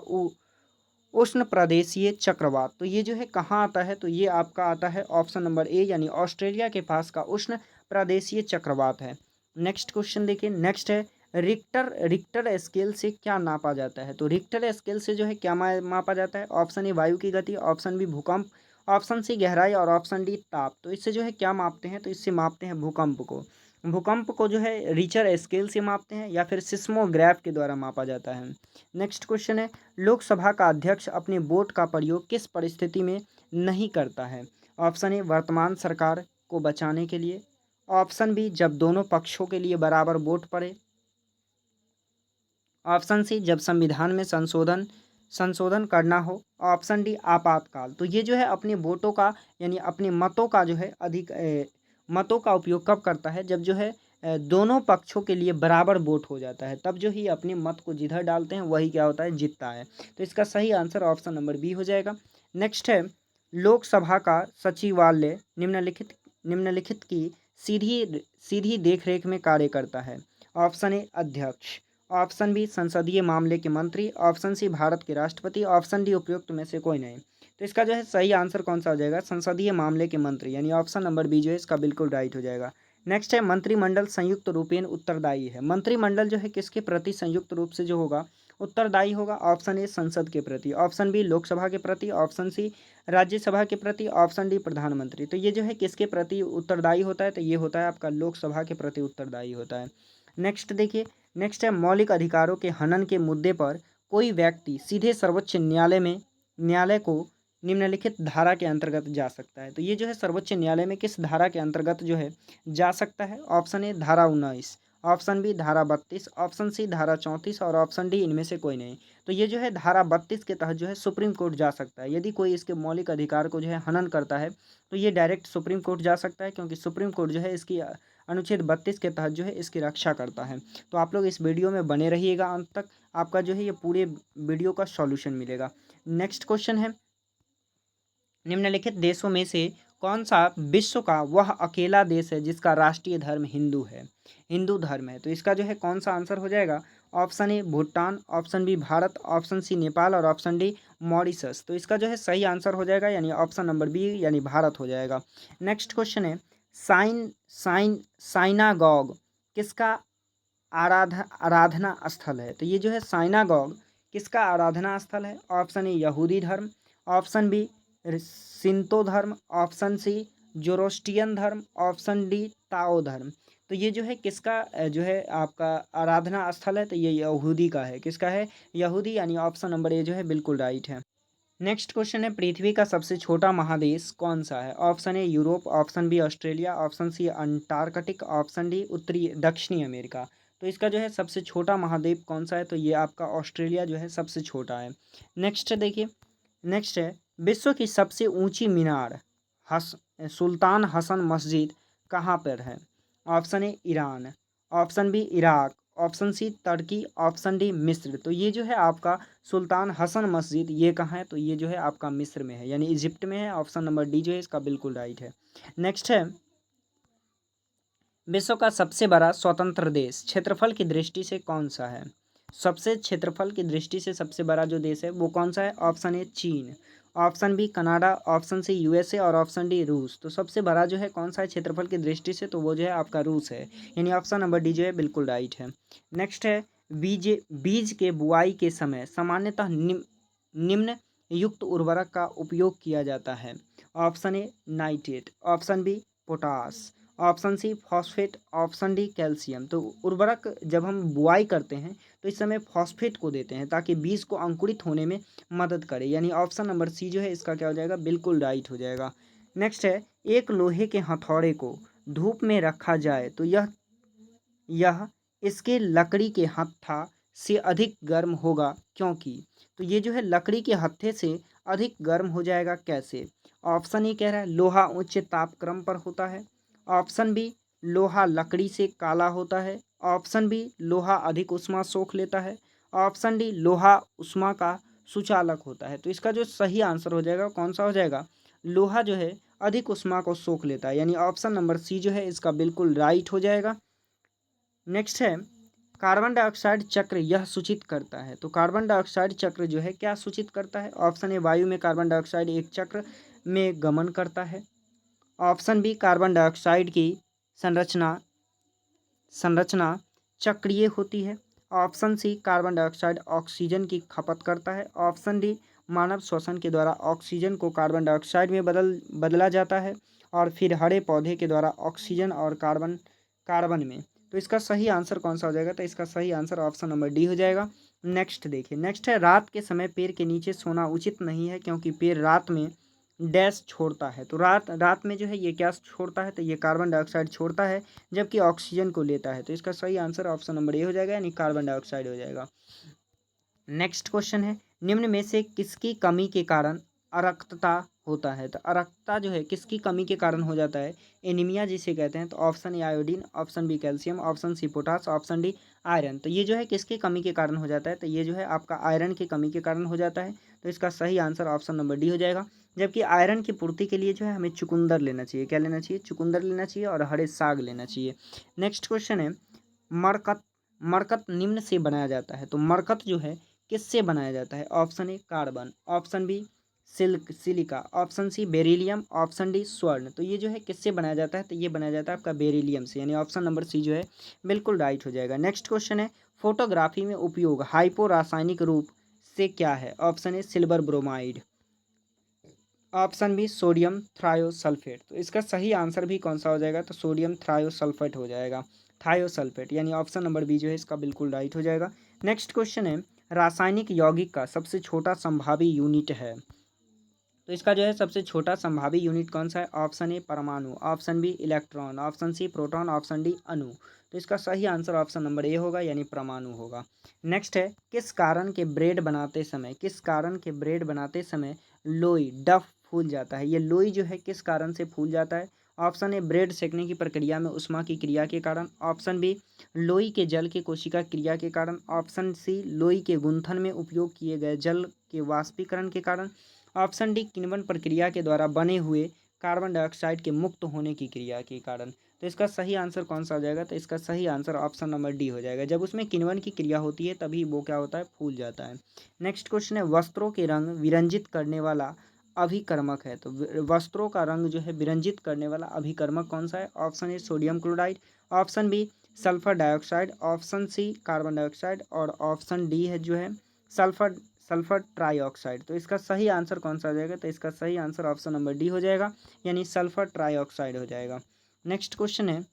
उष्ण प्रदेशीय चक्रवात। तो ये जो है कहाँ आता है, तो ये आपका आता है ऑप्शन नंबर ए यानी ऑस्ट्रेलिया के पास का उष्ण प्रदेशीय चक्रवात है। नेक्स्ट क्वेश्चन देखिए, नेक्स्ट है रिक्टर स्केल से क्या नापा जाता है। तो रिक्टर स्केल से जो है क्या मापा जाता है, ऑप्शन ए वायु की गति, ऑप्शन बी भूकंप, ऑप्शन सी गहराई और ऑप्शन डी ताप। तो इससे जो है क्या मापते हैं, तो इससे मापते हैं भूकंप को। भूकंप को जो है रिचर स्केल से मापते हैं या फिर सिस्मोग्राफ के द्वारा मापा जाता है। नेक्स्ट क्वेश्चन है लोकसभा का अध्यक्ष अपने वोट का प्रयोग किस परिस्थिति में नहीं करता है। ऑप्शन ए वर्तमान सरकार को बचाने के लिए, ऑप्शन बी जब दोनों पक्षों के लिए बराबर वोट पड़े, ऑप्शन सी जब संविधान में संशोधन करना हो, ऑप्शन डी आपातकाल। तो ये जो है अपने वोटों का यानी अपने मतों का जो है मतों का उपयोग कब करता है, जब जो है दोनों पक्षों के लिए बराबर वोट हो जाता है, तब जो ही अपने मत को जिधर डालते हैं वही क्या होता है, जीतता है। तो इसका सही आंसर ऑप्शन नंबर बी हो जाएगा। नेक्स्ट है लोकसभा का सचिवालय निम्नलिखित की सीधी देखरेख में कार्य करता है। ऑप्शन ए अध्यक्ष, ऑप्शन बी संसदीय मामले के मंत्री, ऑप्शन सी भारत के राष्ट्रपति, ऑप्शन डी उपयुक्त में से कोई नहीं। तो इसका जो है सही आंसर कौन सा हो जाएगा, संसदीय मामले के मंत्री यानी ऑप्शन नंबर बी जो है इसका बिल्कुल राइट हो जाएगा। नेक्स्ट है मंत्रिमंडल संयुक्त रूपेण उत्तरदायी है। मंत्रिमंडल जो है किसके प्रति संयुक्त रूप से जो होगा उत्तरदायी होगा, ऑप्शन ए संसद के प्रति, ऑप्शन बी लोकसभा के प्रति, ऑप्शन सी राज्यसभा के प्रति, ऑप्शन डी प्रधानमंत्री। तो ये जो है किसके प्रति उत्तरदायी होता है, तो ये होता है आपका लोकसभा के प्रति उत्तरदायी होता है। नेक्स्ट देखिए, नेक्स्ट है मौलिक अधिकारों के हनन के मुद्दे पर कोई व्यक्ति सीधे सर्वोच्च न्यायालय को निम्नलिखित धारा के अंतर्गत जा सकता है। तो ये जो है सर्वोच्च न्यायालय में किस धारा के अंतर्गत जो है जा सकता है, ऑप्शन ए धारा 19, ऑप्शन बी धारा 32, ऑप्शन सी धारा 34 और ऑप्शन डी इनमें से कोई नहीं। तो ये जो है धारा 32 के तहत जो है सुप्रीम कोर्ट जा सकता है। यदि कोई इसके मौलिक अधिकार को जो है हनन करता है तो ये डायरेक्ट सुप्रीम कोर्ट जा सकता है, क्योंकि सुप्रीम कोर्ट जो है इसकी अनुच्छेद 32 के तहत जो है इसकी रक्षा करता है। तो आप लोग इस वीडियो में बने रहिएगा अंत तक, आपका जो है ये पूरे वीडियो का सॉल्यूशन मिलेगा। नेक्स्ट क्वेश्चन है निम्नलिखित देशों में से कौन सा विश्व का वह अकेला देश है जिसका राष्ट्रीय धर्म हिंदू धर्म है। तो इसका जो है कौन सा आंसर हो जाएगा, option A Bhutan, option B Bharat, option C Nepal और ऑप्शन डी मॉरिशस। तो इसका जो है सही आंसर हो जाएगा यानी ऑप्शन नंबर बी यानी भारत हो जाएगा। नेक्स्ट क्वेश्चन है साइनागॉग किसका आराधना स्थल है। तो ये जो है साइनागॉग किसका आराधना स्थल है, ऑप्शन ए यहूदी धर्म, ऑप्शन बी सिंतो धर्म, ऑप्शन सी जोरोस्ट्रियन धर्म, ऑप्शन डी ताओ धर्म। तो ये जो है किसका जो है आपका आराधना स्थल है, तो ये यहूदी का है। किसका है, यहूदी, यानी ऑप्शन नंबर ए जो है बिल्कुल राइट है। नेक्स्ट क्वेश्चन है पृथ्वी का सबसे छोटा महादेश कौन सा है। Option A Europe, option B Australia, option C Antarctic, option D दक्षिणी अमेरिका। तो इसका जो है सबसे छोटा महाद्वीप कौन सा है, तो ये आपका ऑस्ट्रेलिया जो है सबसे छोटा है। नेक्स्ट देखिए, नेक्स्ट है विश्व की सबसे ऊंची मीनार सुल्तान हसन मस्जिद कहाँ पर है। Option A Iran, option B Iraq, option C तुर्की, ऑप्शन डी मिस्र। तो ये जो है आपका सुल्तान हसन मस्जिद ये कहाँ है, तो ये जो है आपका मिस्र में है यानी इजिप्ट में है। ऑप्शन नंबर डी जो है इसका बिल्कुल राइट है। नेक्स्ट है विश्व का सबसे बड़ा स्वतंत्र देश क्षेत्रफल की दृष्टि से कौन सा है। सबसे क्षेत्रफल की दृष्टि से सबसे बड़ा जो देश है वो कौन सा है, ऑप्शन ए चीन, option B Canada, option C USA और ऑप्शन डी रूस। तो सबसे बड़ा जो है कौन सा है क्षेत्रफल की दृष्टि से, तो वो जो है आपका रूस है यानी ऑप्शन नंबर डी जो है बिल्कुल राइट है। नेक्स्ट है बीज के बुआई के समय सामान्यतः निम्न युक्त उर्वरक का उपयोग किया जाता है। Option A nitrate, option B potash, option C phosphate, option D calcium. तो उर्वरक जब हम बुआई करते हैं तो इस समय फॉस्फेट को देते हैं ताकि बीज को अंकुरित होने में मदद करे, यानी ऑप्शन नंबर सी जो है इसका क्या हो जाएगा, बिल्कुल राइट हो जाएगा। नेक्स्ट है, एक लोहे के हथौड़े को धूप में रखा जाए तो यह इसके लकड़ी के हत्था से अधिक गर्म होगा क्योंकि। तो ये जो है लकड़ी के हत्थे से अधिक गर्म हो जाएगा कैसे। ऑप्शन ए कह रहा है लोहा उच्च तापक्रम पर होता है, ऑप्शन बी लोहा लकड़ी से काला होता है, ऑप्शन बी लोहा अधिक ऊष्मा सोख लेता है, ऑप्शन डी लोहा ऊष्मा का सुचालक होता है। तो इसका जो सही आंसर हो जाएगा कौन सा हो जाएगा, लोहा जो है अधिक ऊष्मा को सोख लेता है, यानी ऑप्शन नंबर सी जो है इसका बिल्कुल राइट हो जाएगा। नेक्स्ट है, कार्बन डाइऑक्साइड चक्र यह सूचित करता है। तो कार्बन डाइऑक्साइड चक्र जो है क्या सूचित करता है। ऑप्शन ए वायु में कार्बन डाइऑक्साइड एक चक्र में गमन करता है, ऑप्शन बी कार्बन डाइऑक्साइड की संरचना संरचना चक्रीय होती है, option C carbon dioxide oxygen की खपत करता है, ऑप्शन डी मानव श्वसन के द्वारा ऑक्सीजन को कार्बन डाइऑक्साइड में बदला जाता है और फिर हरे पौधे के द्वारा ऑक्सीजन और कार्बन में। तो इसका सही आंसर कौन सा हो जाएगा, तो इसका सही आंसर ऑप्शन नंबर डी हो जाएगा। नेक्स्ट देखिए, नेक्स्ट है रात के समय पेड़ के नीचे सोना उचित नहीं है क्योंकि पेड़ रात में डैश छोड़ता है। तो रात में जो है ये क्या छोड़ता है, तो ये कार्बन डाइऑक्साइड छोड़ता है जबकि ऑक्सीजन को लेता है। तो इसका सही आंसर ऑप्शन नंबर ए हो जाएगा, यानी कार्बन डाइऑक्साइड हो जाएगा। नेक्स्ट क्वेश्चन है, निम्न में से किसकी कमी के कारण अरक्तता होता है। तो अरक्तता जो है किसकी कमी के कारण हो जाता है, एनीमिया जिसे कहते हैं। तो option A iodine, option B calcium, option C potash, option D iron. तो ये जो है किसकी कमी के कारण हो जाता है, तो ये जो है आपका आयरन की कमी के कारण हो जाता है। तो इसका सही आंसर ऑप्शन नंबर डी हो जाएगा। जबकि आयरन की पूर्ति के लिए जो है हमें चुकंदर लेना चाहिए, क्या लेना चाहिए, चुकंदर लेना चाहिए और हरे साग लेना चाहिए। नेक्स्ट क्वेश्चन है, मरकत मरकत निम्न से बनाया जाता है। तो मरकत जो है किससे बनाया जाता है। Option A carbon, option B silica, option C beryllium, option D स्वर्ण। तो ये जो है किससे बनाया जाता है, तो ये बनाया जाता है आपका बेरिलियम से, यानी ऑप्शन नंबर सी जो है बिल्कुल राइट हो जाएगा। नेक्स्ट क्वेश्चन है, फोटोग्राफी में उपयोग हाइपो रासायनिक रूप से क्या है। Option A silver bromide, option B sodium thiosulphate. तो इसका सही आंसर भी कौन सा हो जाएगा, तो सोडियम थ्रायोसल्फेट हो जाएगा, थायोसल्फेट, यानी ऑप्शन नंबर बी जो है इसका बिल्कुल राइट हो जाएगा। नेक्स्ट क्वेश्चन है, रासायनिक यौगिक का सबसे छोटा संभावी यूनिट है। तो इसका जो है सबसे छोटा संभावी यूनिट कौन सा है। ऑप्शन ए परमाणु, option B electron, option C proton, option D अणु। तो इसका सही आंसर ऑप्शन नंबर ए होगा, यानी परमाणु होगा। नेक्स्ट है, किस कारण के ब्रेड बनाते समय लोई डफ फूल जाता है। ये लोई जो है किस कारण से फूल जाता है। ऑप्शन ए ब्रेड सेकने की प्रक्रिया में उष्मा की क्रिया के कारण, ऑप्शन बी लोई के जल के कोशिका क्रिया के कारण, ऑप्शन सी लोई के गुंथन में उपयोग किए गए जल के वाष्पीकरण के कारण, ऑप्शन डी किण्वन प्रक्रिया के द्वारा बने हुए कार्बन डाइऑक्साइड के मुक्त होने की क्रिया के कारण। तो इसका सही आंसर कौन सा हो जाएगा, तो इसका सही आंसर ऑप्शन नंबर डी हो जाएगा। जब उसमें किण्वन की क्रिया होती है तभी वो क्या होता है, फूल जाता है। नेक्स्ट क्वेश्चन है, वस्त्रों के रंग विरंजित करने वाला अभिकर्मक है। तो वस्त्रों का रंग जो है विरंजित करने वाला अभिकर्मक कौन सा है। Option A sodium chloride, option B sulphur dioxide, option C carbon dioxide और ऑप्शन डी है जो है सल्फर सल्फर ट्राईऑक्साइड। तो इसका सही आंसर कौन सा हो जाएगा, तो इसका सही आंसर ऑप्शन नंबर डी हो जाएगा, यानी सल्फर ट्राईऑक्साइड हो जाएगा। नेक्स्ट क्वेश्चन है,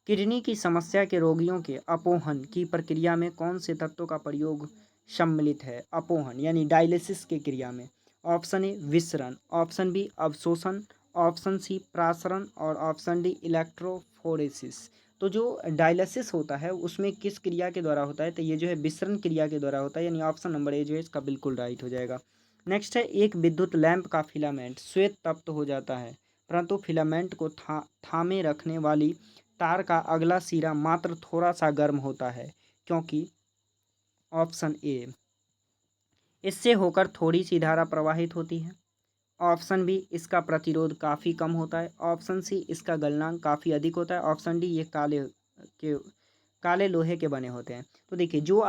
किडनी की समस्या के रोगियों के अपोहन की प्रक्रिया में कौन से तत्वों का प्रयोग सम्मिलित है। अपोहन यानी डायलिसिस की क्रिया में। ऑप्शन ए विसरण, ऑप्शन बी अवशोषण, ऑप्शन सी प्रासरण और ऑप्शन डी इलेक्ट्रोफोरेसिस। तो जो डायलिसिस होता है उसमें किस क्रिया के द्वारा होता है, तो ये जो है विसरण क्रिया के द्वारा होता है, यानी ऑप्शन नंबर ए जो है इसका बिल्कुल राइट हो जाएगा। नेक्स्ट है, एक विद्युत लैंप का फिलामेंट श्वेत तप्त हो जाता है परंतु फिलामेंट को थामे रखने वाली तार का अगला सिरा मात्र थोड़ा सा गर्म होता है क्योंकि। ऑप्शन ए इससे होकर थोड़ी सी धारा प्रवाहित होती है, ऑप्शन बी इसका प्रतिरोध काफ़ी कम होता है, ऑप्शन सी इसका गलनांक काफ़ी अधिक होता है, ऑप्शन डी ये काले लोहे के बने होते हैं। तो देखिए जो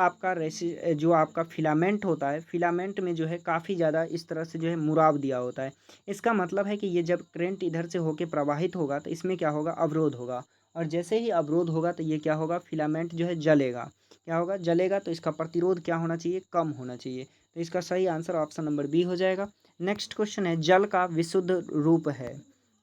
आपका फिलामेंट होता है, फिलामेंट में जो है काफ़ी ज़्यादा इस तरह से जो है मुराव दिया होता है। इसका मतलब है कि ये जब करंट इधर से होके प्रवाहित होगा तो इसमें क्या होगा, अवरोध होगा, और जैसे ही अवरोध होगा तो ये क्या होगा, फिलामेंट जो है जलेगा, क्या होगा, जलेगा। तो इसका प्रतिरोध क्या होना चाहिए, कम होना चाहिए। तो इसका सही आंसर ऑप्शन नंबर बी हो जाएगा। नेक्स्ट क्वेश्चन है, जल का विशुद्ध रूप है,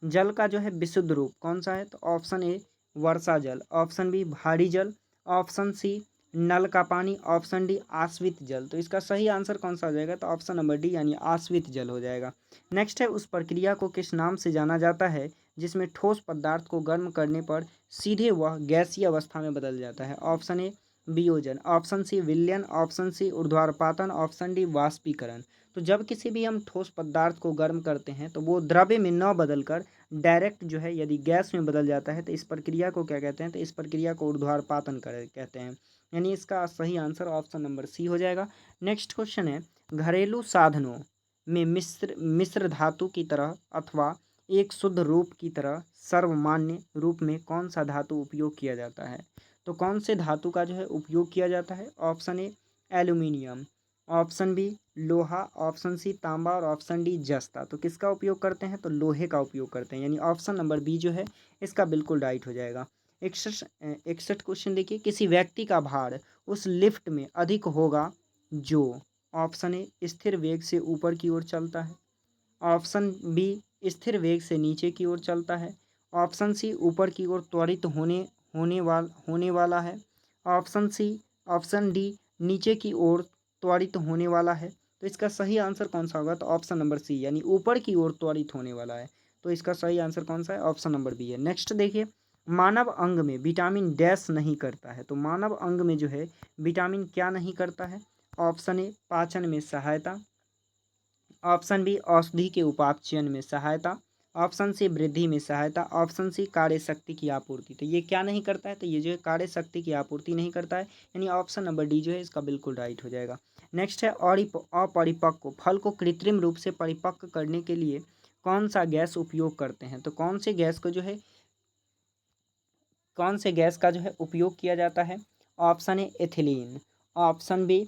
जल का जो है विशुद्ध रूप कौन सा है? तो ऑप्शन ए वर्षा जल, ऑप्शन बी भारी जल, ऑप्शन सी नल का पानी, ऑप्शन डी आश्वित जल। तो इसका सही आंसर कौन सा हो जाएगा? तो ऑप्शन नंबर डी यानी आश्वित जल हो जाएगा। नेक्स्ट है, उस प्रक्रिया को किस नाम से जाना जाता है जिसमें ठोस पदार्थ को गर्म करने पर सीधे वह गैसीय अवस्था में बदल जाता है? ऑप्शन ए वियोजन, ऑप्शन सी विलयन, ऑप्शन सी ऊर्ध्वाधरपातन, ऑप्शन डी वाष्पीकरण। तो जब किसी भी हम ठोस पदार्थ को गर्म करते हैं तो वो द्रव्य में न बदलकर डायरेक्ट जो है यदि गैस में बदल जाता है तो इस प्रक्रिया को क्या कहते हैं? तो इस प्रक्रिया को ऊर्ध्वाधरपातन कहते हैं। यानी इसका सही आंसर ऑप्शन नंबर सी हो जाएगा। नेक्स्ट क्वेश्चन है, घरेलू साधनों में मिश्र धातु की तरह अथवा एक शुद्ध रूप की तरह सर्वमान्य रूप में कौन सा धातु उपयोग किया जाता है? तो कौन से धातु का जो है उपयोग किया जाता है? Option A aluminium, option B लोहा, ऑप्शन सी तांबा और ऑप्शन डी जस्ता। तो किसका उपयोग करते हैं? तो लोहे का उपयोग करते हैं, यानी ऑप्शन नंबर बी जो है इसका बिल्कुल राइट हो जाएगा। 61 क्वेश्चन देखिए, किसी व्यक्ति का भार उस लिफ्ट में अधिक होगा जो ऑप्शन ए स्थिर वेग से ऊपर की ओर चलता है, ऑप्शन बी स्थिर वेग से नीचे की ओर चलता है, ऑप्शन सी ऊपर की ओर त्वरित होने वाला है, ऑप्शन सी ऑप्शन डी नीचे की ओर त्वरित होने वाला है। तो इसका सही आंसर कौन सा होगा? तो ऑप्शन नंबर सी यानी ऊपर की ओर त्वरित होने वाला है। तो इसका सही आंसर कौन सा है? ऑप्शन नंबर बी है। नेक्स्ट देखिए, मानव अंग में विटामिन डैश नहीं करता है। तो मानव अंग में जो है विटामिन क्या नहीं करता है? ऑप्शन ए पाचन में सहायता, ऑप्शन बी औषधि के उपापचयन में सहायता, ऑप्शन सी वृद्धि में सहायता, ऑप्शन सी कार्य शक्ति की आपूर्ति। तो ये क्या नहीं करता है? तो ये जो है कार्य शक्ति की आपूर्ति नहीं करता है, यानी ऑप्शन नंबर डी जो है इसका बिल्कुल राइट हो जाएगा। नेक्स्ट है, अपरिपक्व फल को कृत्रिम रूप से परिपक्व करने के लिए कौन सा गैस उपयोग करते हैं? तो कौन से गैस का जो है उपयोग किया जाता है? Option A ethylene, option B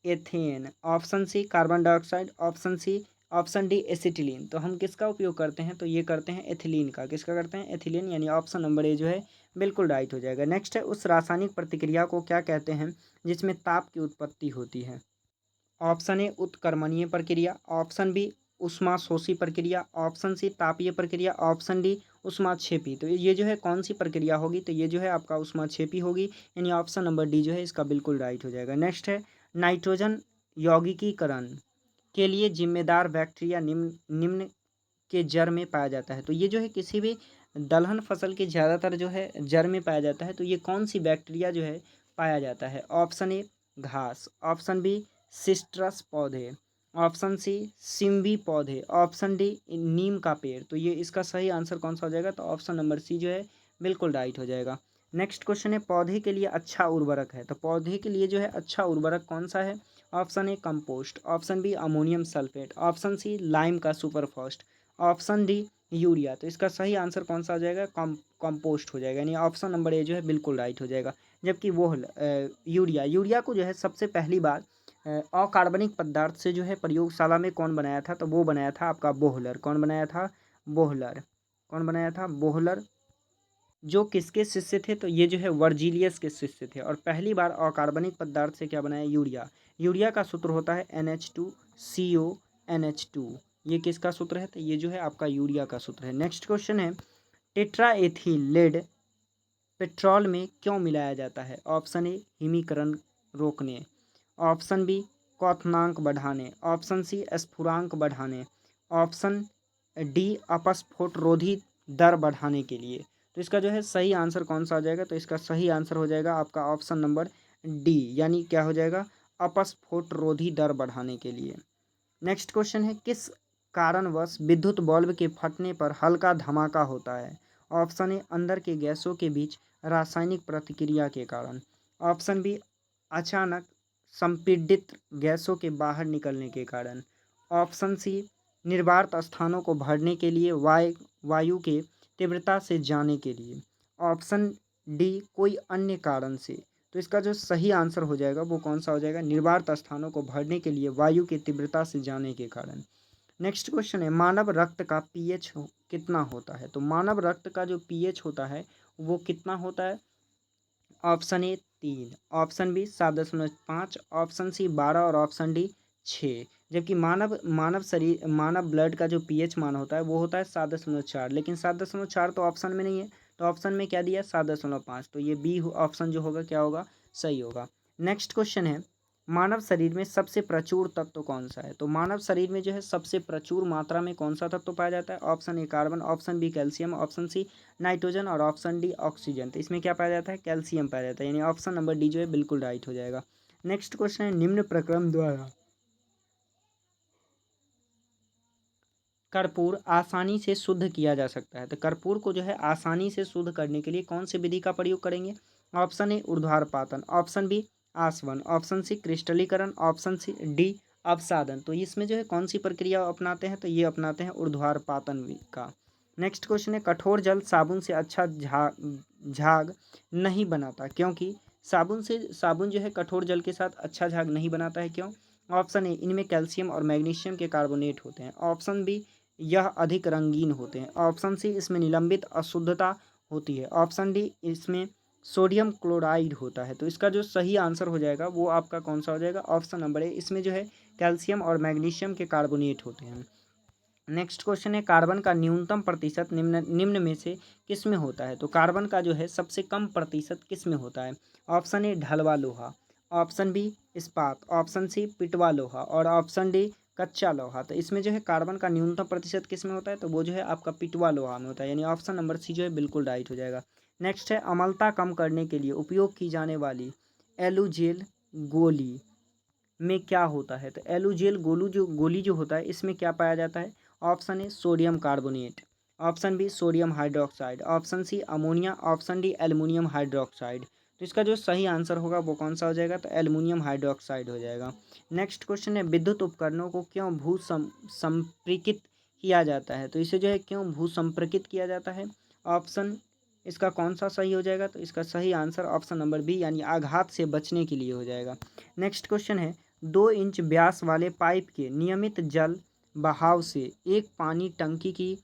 ethane, option C carbon dioxide, option D acetylene. तो हम किसका उपयोग करते हैं? तो ये करते हैं एथिलीन का। किसका करते हैं? एथिलीन, यानी ऑप्शन नंबर ए जो है बिल्कुल राइट हो जाएगा। नेक्स्ट है, उस रासायनिक प्रतिक्रिया को क्या कहते हैं जिसमें ताप की उत्पत्ति होती है? ऑप्शन ए उत्कर्मणीय प्रक्रिया, ऑप्शन बी ऊष्माशोषी प्रक्रिया, ऑप्शन सी तापीय प्रक्रिया, ऑप्शन डी ऊष्माक्षेपी। तो ये जो है कौन सी प्रक्रिया होगी? तो ये जो है आपका ऊष्माक्षेपी होगी, यानी ऑप्शन नंबर डी जो है इसका बिल्कुल राइट हो जाएगा। नेक्स्ट है, नाइट्रोजन यौगिकीकरण के लिए जिम्मेदार बैक्टीरिया निम्न के जड़ में पाया जाता है। तो ये जो है किसी भी दलहन फसल के ज़्यादातर जो है जड़ में पाया जाता है। तो ये कौन सी बैक्टीरिया जो है पाया जाता है? ऑप्शन ए घास, ऑप्शन बी सिस्ट्रस पौधे, ऑप्शन सी सिम्बी पौधे, ऑप्शन डी नीम का पेड़। तो ये इसका सही आंसर कौन सा हो जाएगा? तो ऑप्शन नंबर सी जो है बिल्कुल राइट हो जाएगा। नेक्स्ट क्वेश्चन है, पौधे के लिए अच्छा उर्वरक है। तो पौधे के लिए जो है अच्छा उर्वरक कौन सा है? Option A compost, option B ammonium sulphate, option C lime का सुपरफॉस्ट, ऑप्शन डी यूरिया। तो इसका सही आंसर कौन सा हो जाएगा? कंपोस्ट हो जाएगा, यानी ऑप्शन नंबर ए जो है बिल्कुल राइट हो जाएगा। जबकि वो यूरिया को जो है सबसे पहली बार अकार्बनिक पदार्थ से जो है प्रयोगशाला में कौन बनाया था? तो वो बनाया था आपका बोहलर। कौन बनाया था? बोहलर। कौन बनाया था? बोहलर। जो किसके शिष्य थे? तो ये जो है वर्जीलियस के शिष्य थे। और पहली बार अकार्बनिक पदार्थ से क्या बनाया? यूरिया। यूरिया का सूत्र होता है NH2CO NH2। ये किसका सूत्र है? तो ये जो है आपका यूरिया का सूत्र है। नेक्स्ट क्वेश्चन है, टेट्राएथिल लेड पेट्रोल में क्यों मिलाया जाता है? ऑप्शन ए हिमीकरण रोकने, ऑप्शन बी क्वथनांक बढ़ाने, ऑप्शन सी स्फुरांक बढ़ाने, ऑप्शन डी अपस्फोटरोधी दर बढ़ाने के लिए। तो इसका जो है सही आंसर कौन सा हो जाएगा? तो इसका सही आंसर हो जाएगा आपका ऑप्शन नंबर डी, यानी क्या हो जाएगा? अपस्फोटरोधी दर बढ़ाने के लिए। नेक्स्ट क्वेश्चन है, किस कारणवश विद्युत बल्ब के फटने पर हल्का धमाका होता है? ऑप्शन ए अंदर के गैसों के बीच रासायनिक प्रतिक्रिया के कारण, ऑप्शन बी अचानक संपीड़ित गैसों के बाहर निकलने के कारण, ऑप्शन सी निर्वात स्थानों को भरने के लिए वायु के तीव्रता से जाने के लिए, ऑप्शन डी कोई अन्य कारण से। तो इसका जो सही आंसर हो जाएगा वो कौन सा हो जाएगा? निर्वात स्थानों को भरने के लिए वायु की तीव्रता से जाने के कारण। नेक्स्ट क्वेश्चन है, मानव रक्त का पीएच कितना होता है? तो मानव रक्त का जो पीएच होता है वो कितना होता है? Option A 3, option B 7.5, option C 12 और ऑप्शन डी 6। जबकि मानव ब्लड का जो पीएच मान होता है वो होता है 7.4, लेकिन 7.4 तो ऑप्शन में नहीं है, तो ऑप्शन में क्या दिया 7.5, तो ये बी ऑप्शन जो होगा क्या होगा, सही होगा। नेक्स्ट क्वेश्चन है, मानव शरीर में सबसे प्रचुर तत्व कौन सा है? तो मानव शरीर में जो है सबसे प्रचुर मात्रा में कौन सा तत्व पाया जाता है? Option A carbon, option B calcium, option C nitrogen और ऑप्शन डी ऑक्सीजन। तो इसमें क्या पाया जाता है? कैल्शियम पाया जाता है, यानी ऑप्शन नंबर डी जो है बिल्कुल राइट हो जाएगा। नेक्स्ट क्वेश्चन है, निम्न प्रक्रम द्वारा कर्पूर आसानी से शुद्ध किया जा सकता है। तो कर्पूर को जो है आसानी से शुद्ध करने के लिए कौन सी विधि का प्रयोग करेंगे? ऑप्शन ए ऊर्ध्वाधरपातन, ऑप्शन बी आसवन, ऑप्शन सी क्रिस्टलीकरण, ऑप्शन सी डी अवसादन। तो इसमें जो है कौन सी प्रक्रिया अपनाते हैं? तो ये अपनाते हैं ऊर्ध्वाधरपातन का। नेक्स्ट क्वेश्चन है, कठोर जल साबुन से अच्छा झाग नहीं बनाता, क्योंकि साबुन जो है कठोर जल के साथ अच्छा झाग नहीं बनाता है, क्यों? ऑप्शन ए, इनमें कैल्शियम और मैग्नीशियम के कार्बोनेट होते हैं, ऑप्शन बी, यह अधिक रंगीन होते हैं, ऑप्शन सी, इसमें निलंबित अशुद्धता होती है, ऑप्शन डी, इसमें सोडियम क्लोराइड होता है। तो इसका जो सही आंसर हो जाएगा वो आपका कौन सा हो जाएगा? ऑप्शन नंबर ए, इसमें जो है कैल्शियम और मैग्नीशियम के कार्बोनेट होते हैं। नेक्स्ट क्वेश्चन है, कार्बन का न्यूनतम प्रतिशत निम्न में से किस में होता है? तो कार्बन का जो है सबसे कम प्रतिशत किस में होता है? ऑप्शन ए ढलवा लोहा, ऑप्शन बी इस्पात, ऑप्शन सी पिटवा लोहा और ऑप्शन डी कच्चा लोहा। तो इसमें जो है कार्बन का न्यूनतम प्रतिशत किस में होता है? तो वो जो है आपका पिटवा लोहा में होता है, यानी ऑप्शन नंबर सी जो है बिल्कुल राइट हो जाएगा। नेक्स्ट है, अम्लता कम करने के लिए उपयोग की जाने वाली एलुजेल गोली में क्या होता है? तो एलुजेल गोली जो होता है इसमें क्या पाया जाता है? Option A sodium carbonate, option B sodium hydroxide, option C ammonia, option D aluminium hydroxide. तो इसका जो सही आंसर होगा वो कौन सा हो जाएगा? तो एल्युमिनियम हाइड्रोक्साइड हो जाएगा। नेक्स्ट क्वेश्चन है, विद्युत उपकरणों को क्यों संप्रेकित किया जाता है? तो इसे जो है क्यों भू संप्रेकित किया जाता है? ऑप्शन इसका कौन सा सही हो जाएगा? तो इसका सही आंसर ऑप्शन नंबर बी, यानी आघात से बचने के लिए हो जाएगा। नेक्स्ट क्वेश्चन है, 2 इंच व्यास वाले पाइप के नियमित जल बहाव से एक पानी टंकी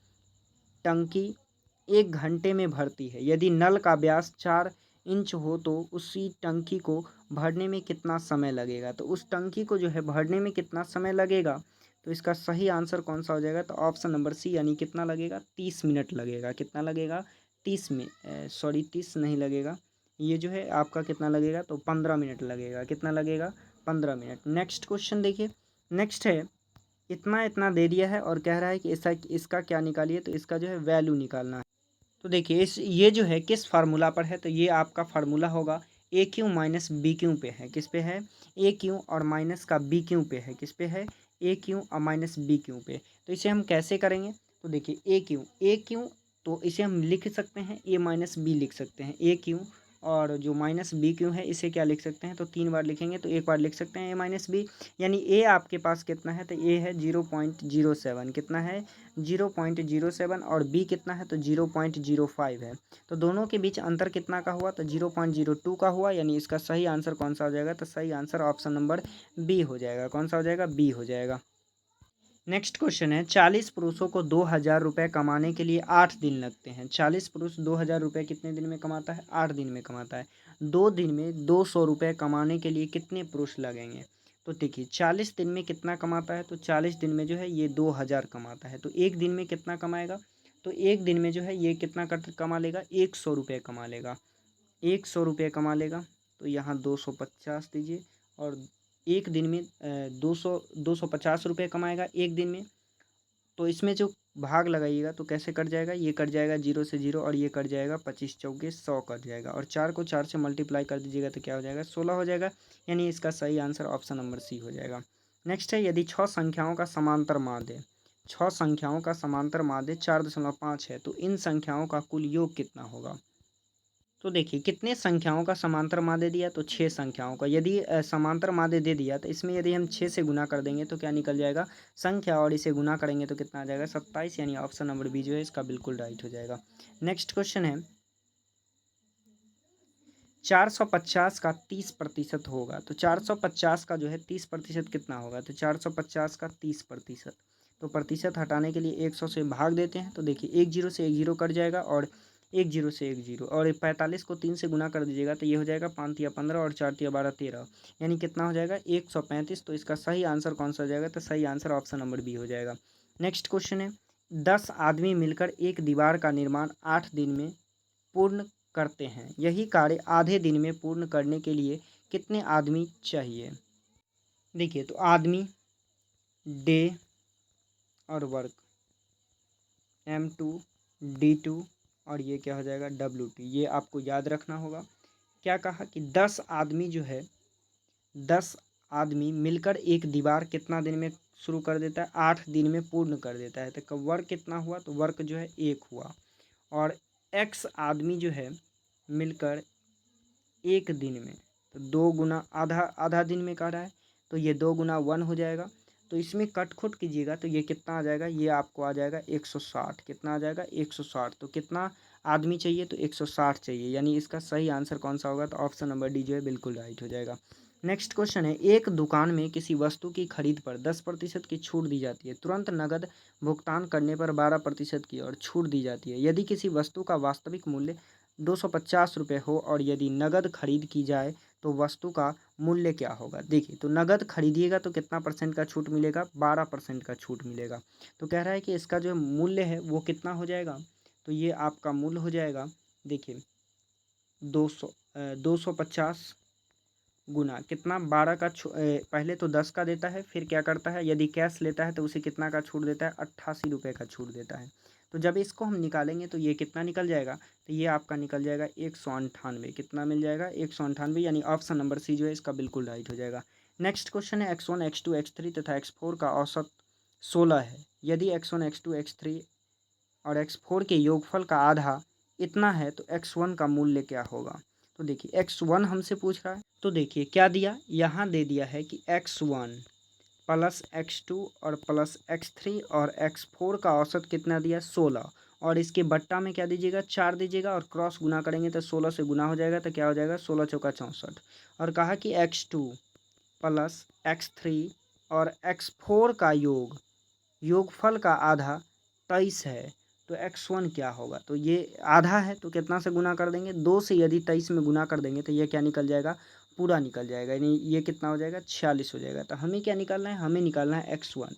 1 घंटे में भरती है। यदि नल का व्यास 4 इंच हो तो उसी टंकी को भरने में कितना समय लगेगा? तो उस टंकी को जो है भरने में कितना समय लगेगा? तो इसका सही आंसर कौन सा हो जाएगा? तो ऑप्शन नंबर सी, यानी कितना लगेगा? 30 मिनट लगेगा। कितना लगेगा? 30 नहीं लगेगा, ये जो है आपका कितना लगेगा? तो 15 मिनट लगेगा। कितना लगेगा? 15 मिनट। नेक्स्ट क्वेश्चन देखिए, नेक्स्ट है, इतना इतना दे दिया है और कह रहा है कि इसका क्या निकालिए? तो इसका जो है वैल्यू निकालना है। तो देखिए ये जो है किस फार्मूला पर है? तो ये आपका फार्मूला होगा ए क्यू माइनस बी क्यू पे है। किस पे है? ए क्यू और माइनस का बी क्यू पे है। किस पे है? ए क्यू और माइनस बी क्यू पे। तो इसे हम कैसे करेंगे? तो देखिए ए क्यू तो इसे हम लिख सकते हैं ए माइनस बी लिख सकते हैं। ए क्यू और जो माइनस बी क्यू है इसे क्या लिख सकते हैं? तो 3 बार लिखेंगे तो 1 बार लिख सकते हैं ए माइनस बी, यानी ए आपके पास कितना है? तो ए है 0.07। कितना है? 0.07 और बी कितना है? तो 0.05 है। तो दोनों के बीच अंतर कितना का हुआ? तो 0.02 का हुआ, यानी इसका सही आंसर कौन सा हो जाएगा? तो सही आंसर ऑप्शन नंबर बी हो जाएगा। कौन सा हो जाएगा? बी हो जाएगा। नेक्स्ट क्वेश्चन है, 40 पुरुषों को 2,000 रुपये कमाने के लिए 8 दिन लगते हैं। 40 पुरुष 2,000 रुपये कितने दिन में कमाता है? 8 दिन में कमाता है। 2 दिन में 200 रुपये कमाने के लिए कितने पुरुष लगेंगे? तो देखिए 40 दिन में कितना कमाता है? तो 40 दिन में जो है ये 2,000 कमाता है। तो 1 दिन में कितना कमाएगा? तो 1 दिन में जो है ये कितना कमा लेगा? 100 रुपये कमा लेगा। 100 रुपये कमा लेगा। तो यहाँ 250 दीजिए और 1 दिन में 250 रुपये कमाएगा 1 दिन में। तो इसमें जो भाग लगाइएगा तो कैसे कट जाएगा? ये कट जाएगा 0 से 0 और ये कट जाएगा 25 चौके 100 कट जाएगा, और 4 को 4 से मल्टीप्लाई कर दीजिएगा तो क्या हो जाएगा? 16 हो जाएगा, यानी इसका सही आंसर ऑप्शन नंबर सी हो जाएगा। नेक्स्ट है, यदि 6 संख्याओं का समांतर माध्य 6 संख्याओं का समांतर माध्य 4.5 है तो इन संख्याओं का कुल योग कितना होगा? तो देखिए कितने संख्याओं का समांतर माध्य दिया? तो 6 संख्याओं का। यदि समांतर माध्य दे दिया तो इसमें यदि हम 6 से गुना कर देंगे तो क्या निकल जाएगा? संख्या, और इसे गुना करेंगे तो कितना आ जाएगा? 27, यानी ऑप्शन नंबर बी जो है इसका बिल्कुल राइट हो जाएगा। नेक्स्ट क्वेश्चन है, 450 का 30% होगा। तो 450 का जो है 30% कितना होगा? तो 450 का 30%, तो प्रतिशत हटाने के लिए 100 से भाग देते हैं। तो देखिए 1 0 से 1 0 कट जाएगा और एक जीरो से एक जीरो, और 45 को 3 से गुना कर दीजिएगा तो ये हो जाएगा 5 तिया 15 और 4 तिया 12 13, यानी कितना हो जाएगा 135। तो इसका सही आंसर कौन सा हो जाएगा? तो सही आंसर ऑप्शन नंबर बी हो जाएगा। नेक्स्ट क्वेश्चन है, 10 आदमी मिलकर एक दीवार का निर्माण 8 दिन में पूर्ण करते हैं, यही कार्य आधे दिन में पूर्ण करने के लिए कितने आदमी चाहिए? देखिए, तो आदमी, डे और वर्क, M2 D2 और ये क्या हो जाएगा WT, ये आपको याद रखना होगा। क्या कहा कि 10 आदमी जो है, 10 आदमी मिलकर एक दीवार कितना दिन में शुरू कर देता है? 8 दिन में पूर्ण कर देता है। तो वर्क कितना हुआ? तो वर्क जो है 1 हुआ। और X आदमी जो है मिलकर एक दिन में, तो 2 गुना आधा, आधा दिन में कर रहा है, तो ये 2 गुना 1 हो जाएगा। तो इसमें कट खुट कीजिएगा तो ये कितना आ जाएगा? ये आपको आ जाएगा 160। कितना आ जाएगा? 160। तो कितना आदमी चाहिए? तो 160 चाहिए, यानी इसका सही आंसर कौन सा होगा? तो ऑप्शन नंबर डी जो है बिल्कुल राइट हो जाएगा। नेक्स्ट क्वेश्चन है, एक दुकान में किसी वस्तु की खरीद पर 10% की छूट दी जाती है, तुरंत नकद भुगतान करने पर 12% की और छूट दी जाती है। यदि किसी वस्तु का वास्तविक मूल्य 250 रुपये हो और यदि नगद खरीद की जाए तो वस्तु का मूल्य क्या होगा? देखिए, तो नगद खरीदिएगा तो कितना परसेंट का छूट मिलेगा? 12% का छूट मिलेगा। तो कह रहा है कि इसका जो मूल्य है वो कितना हो जाएगा? तो ये आपका मूल्य हो जाएगा, देखिए 250 गुना कितना, 12 का पहले तो 10 का देता है, फिर क्या करता है, यदि कैश लेता है तो उसे कितना का छूट देता है? 88 रुपये का छूट देता है। तो जब इसको हम निकालेंगे तो ये कितना निकल जाएगा? तो ये आपका निकल जाएगा 198। कितना मिल जाएगा? 198, यानी ऑप्शन नंबर सी जो है इसका बिल्कुल राइट हो जाएगा। नेक्स्ट क्वेश्चन है, X1 X2 X3 तथा X4 का औसत 16 है, यदि X1 X2 X3 और X4 के योगफल का आधा इतना है तो X1 का मूल्य क्या होगा? तो देखिए, X1 हमसे पूछ रहा है, तो देखिए क्या दिया, यहाँ दे दिया है कि X1 प्लस X2 और प्लस X3 और X4 का औसत कितना दिया? 16, और इसके बट्टा में क्या दीजिएगा? 4 दीजिएगा, और क्रॉस गुना करेंगे तो 16 से गुना हो जाएगा, तो क्या हो जाएगा? 16 चौका 64। और कहा कि X2 प्लस X3 और X4 का योगफल का आधा 23 है, तो X1 क्या होगा? तो ये आधा है तो कितना से गुना कर देंगे? 2 से यदि 23 में गुना कर देंगे तो ये क्या निकल जाएगा? पूरा निकल जाएगा, यानी ये कितना हो जाएगा? 46 हो जाएगा। तो हमें क्या निकालना है? हमें निकालना है X1।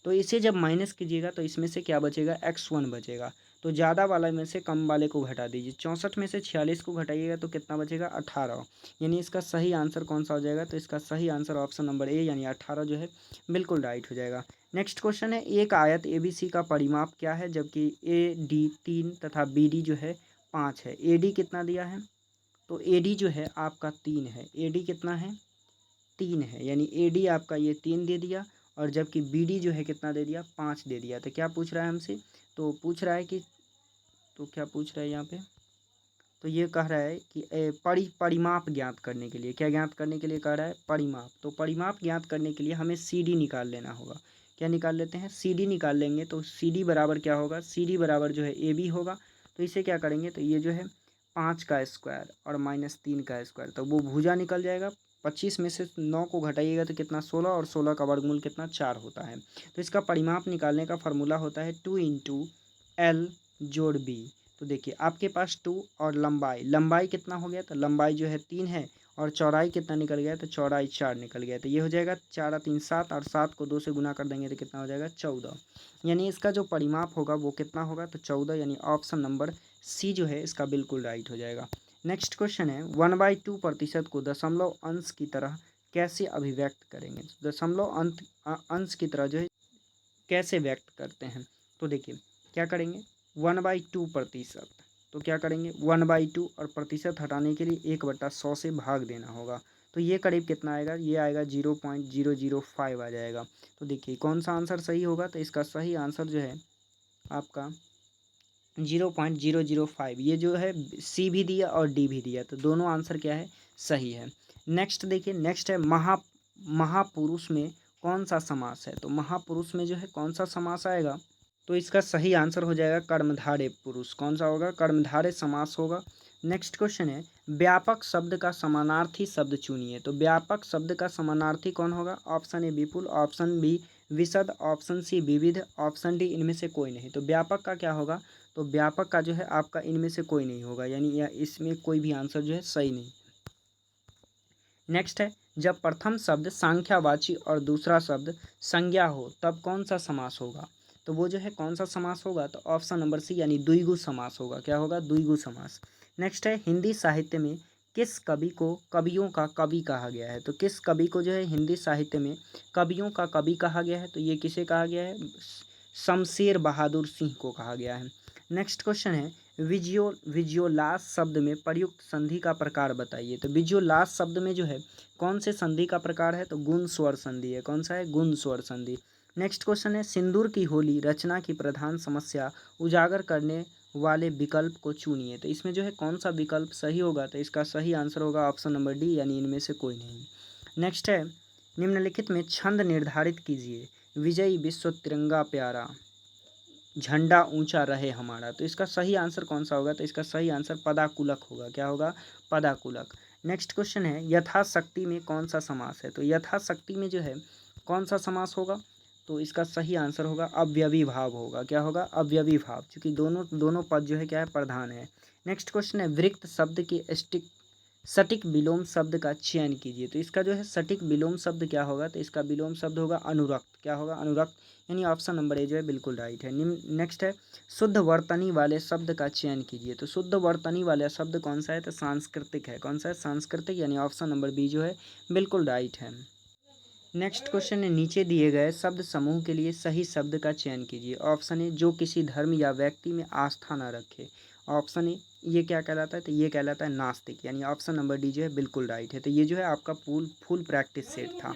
तो इसे जब माइनस कीजिएगा तो इसमें से क्या बचेगा? X1 बचेगा। तो ज़्यादा वाला में से कम वाले को घटा दीजिए, 64 में से 46 को घटाइएगा तो कितना बचेगा? 18, यानी इसका सही आंसर कौन सा हो जाएगा? तो इसका सही आंसर ऑप्शन नंबर ए यानी 18 जो है बिल्कुल राइट हो जाएगा। नेक्स्ट क्वेश्चन है, एक आयत ABC का परिमाप क्या है जबकि AD 3 तथा BD जो है 5 है? AD कितना दिया है? तो AD जो है आपका 3 है। AD कितना है? 3 है, यानी AD आपका ये 3 दे दिया, और जबकि BD जो है कितना दे दिया? 5 दे दिया। तो क्या पूछ रहा है हमसे? तो पूछ रहा है कि, तो क्या पूछ रहा है यहाँ पे? तो ये कह रहा है कि परिमाप ज्ञात करने के लिए, क्या ज्ञात करने के लिए कह रहा है? परिमाप। तो परिमाप ज्ञात करने के लिए हमें CD निकाल लेना होगा। क्या निकाल लेते हैं? CD निकाल लेंगे। तो CD बराबर क्या होगा? CD बराबर जो है AB होगा। तो इसे क्या करेंगे? तो ये जो है 5 का स्क्वायर और -3 का स्क्वायर, तो वो भुजा निकल जाएगा। 25 में से 9 को घटाइएगा तो कितना? 16, और 16 का वर्गमूल कितना? 4 होता है। तो इसका परिमाप निकालने का फॉर्मूला होता है 2 × L जोड़ B। तो देखिए, आपके पास 2 और लंबाई कितना हो गया? तो लंबाई जो है 3 है, और चौड़ाई कितना निकल गया? तो चौड़ाई 4 निकल गया। तो ये हो जाएगा 4 3 7, और 7 को 2 से गुना कर देंगे तो कितना हो जाएगा? 14, यानी इसका जो परिमाप होगा वो कितना होगा? तो 14, यानी ऑप्शन नंबर सी जो है इसका बिल्कुल राइट हो जाएगा। नेक्स्ट क्वेश्चन है, 1/2% को दशमलव अंश की तरह कैसे अभिव्यक्त करेंगे? दशमलव अंश की तरह जो है कैसे व्यक्त करते हैं? तो देखिए क्या करेंगे, 1/2%, तो क्या करेंगे 1/2, और प्रतिशत हटाने के लिए 1/100 से भाग देना होगा। तो ये करीब कितना आएगा? ये आएगा 0.005 आ जाएगा। तो देखिए कौन सा आंसर सही होगा? तो इसका सही आंसर जो है आपका 0.005, ये जो है सी भी दिया और डी भी दिया, तो दोनों आंसर क्या है? सही है। नेक्स्ट देखिए, नेक्स्ट है महापुरुष में कौन सा समास है? तो महापुरुष में जो है कौन सा समास आएगा? तो इसका सही आंसर हो जाएगा कर्मधारय पुरुष। कौन सा होगा? कर्मधारय समास होगा। नेक्स्ट क्वेश्चन है, व्यापक शब्द का समानार्थी शब्द चुनिए। तो व्यापक शब्द का समानार्थी कौन होगा? ऑप्शन ए विपुल, ऑप्शन बी विशद, ऑप्शन सी विविध, ऑप्शन डी इनमें से कोई नहीं। तो व्यापक का क्या होगा? तो व्यापक का जो है आपका इनमें से कोई नहीं होगा, यानी या इसमें कोई भी आंसर जो है सही नहीं। नेक्स्ट है, जब प्रथम शब्द सांख्यावाची और दूसरा शब्द संज्ञा हो तब कौन सा समास होगा? तो वो जो है कौन सा समास होगा? तो ऑप्शन नंबर सी यानी द्विगु समास होगा। क्या होगा? द्विगु समास। नेक्स्ट है, हिंदी साहित्य में किस कवि को कवियों का कवि कहा गया है? तो किस कवि को जो है हिंदी साहित्य में कवियों का कवि कहा गया है? तो ये किसे कहा गया है? शमशेर बहादुर सिंह को कहा गया है। नेक्स्ट क्वेश्चन है, विजियोलास शब्द में प्रयुक्त संधि का प्रकार बताइए। तो विजियोलास शब्द में जो है कौन से संधि का प्रकार है? तो गुण स्वर संधि है। कौन सा है? गुण स्वर संधि। नेक्स्ट क्वेश्चन है, सिंदूर की होली रचना की प्रधान समस्या उजागर करने वाले विकल्प को चुनिए। तो इसमें जो है कौन सा विकल्प सही होगा? तो इसका सही आंसर होगा ऑप्शन नंबर डी, यानी इनमें से कोई नहीं। नेक्स्ट है, निम्नलिखित में छंद निर्धारित कीजिए। विजयी विश्व तिरंगा प्यारा, झंडा ऊंचा रहे हमारा। तो इसका सही आंसर कौन सा होगा? तो इसका सही आंसर पदाकुलक होगा। क्या होगा? पदाकुलक। नेक्स्ट क्वेश्चन है, यथाशक्ति में कौन सा समास है? तो यथाशक्ति में जो है कौन सा समास होगा? तो इसका सही आंसर होगा अव्ययी भाव होगा। क्या होगा? अव्ययी भाव, क्योंकि दोनों दोनों पद जो है क्या है? प्रधान है। नेक्स्ट क्वेश्चन है, वृत्त शब्द के सटीक विलोम शब्द का चयन कीजिए। तो इसका जो है सटीक विलोम शब्द क्या होगा? तो इसका विलोम शब्द होगा अनुरक्त। क्या होगा? अनुरक्त, यानी ऑप्शन नंबर ए जो है बिल्कुल राइट है। नेक्स्ट है, शुद्ध वर्तनी वाले शब्द का चयन कीजिए। तो शुद्ध वर्तनी वाला शब्द कौन सा है? तो सांस्कृतिक है। कौन सा है? सांस्कृतिक, यानी ऑप्शन नंबर बी जो है बिल्कुल राइट है। नेक्स्ट क्वेश्चन है, नीचे दिए गए शब्द समूह के लिए सही शब्द का चयन कीजिए। ऑप्शन ए, जो किसी धर्म या व्यक्ति में आस्था न रखे। ऑप्शन ए, ये क्या कहलाता है? तो ये कहलाता है नास्तिक, यानी ऑप्शन नंबर डी जो है बिल्कुल राइट है। तो ये जो है आपका फुल प्रैक्टिस सेट था।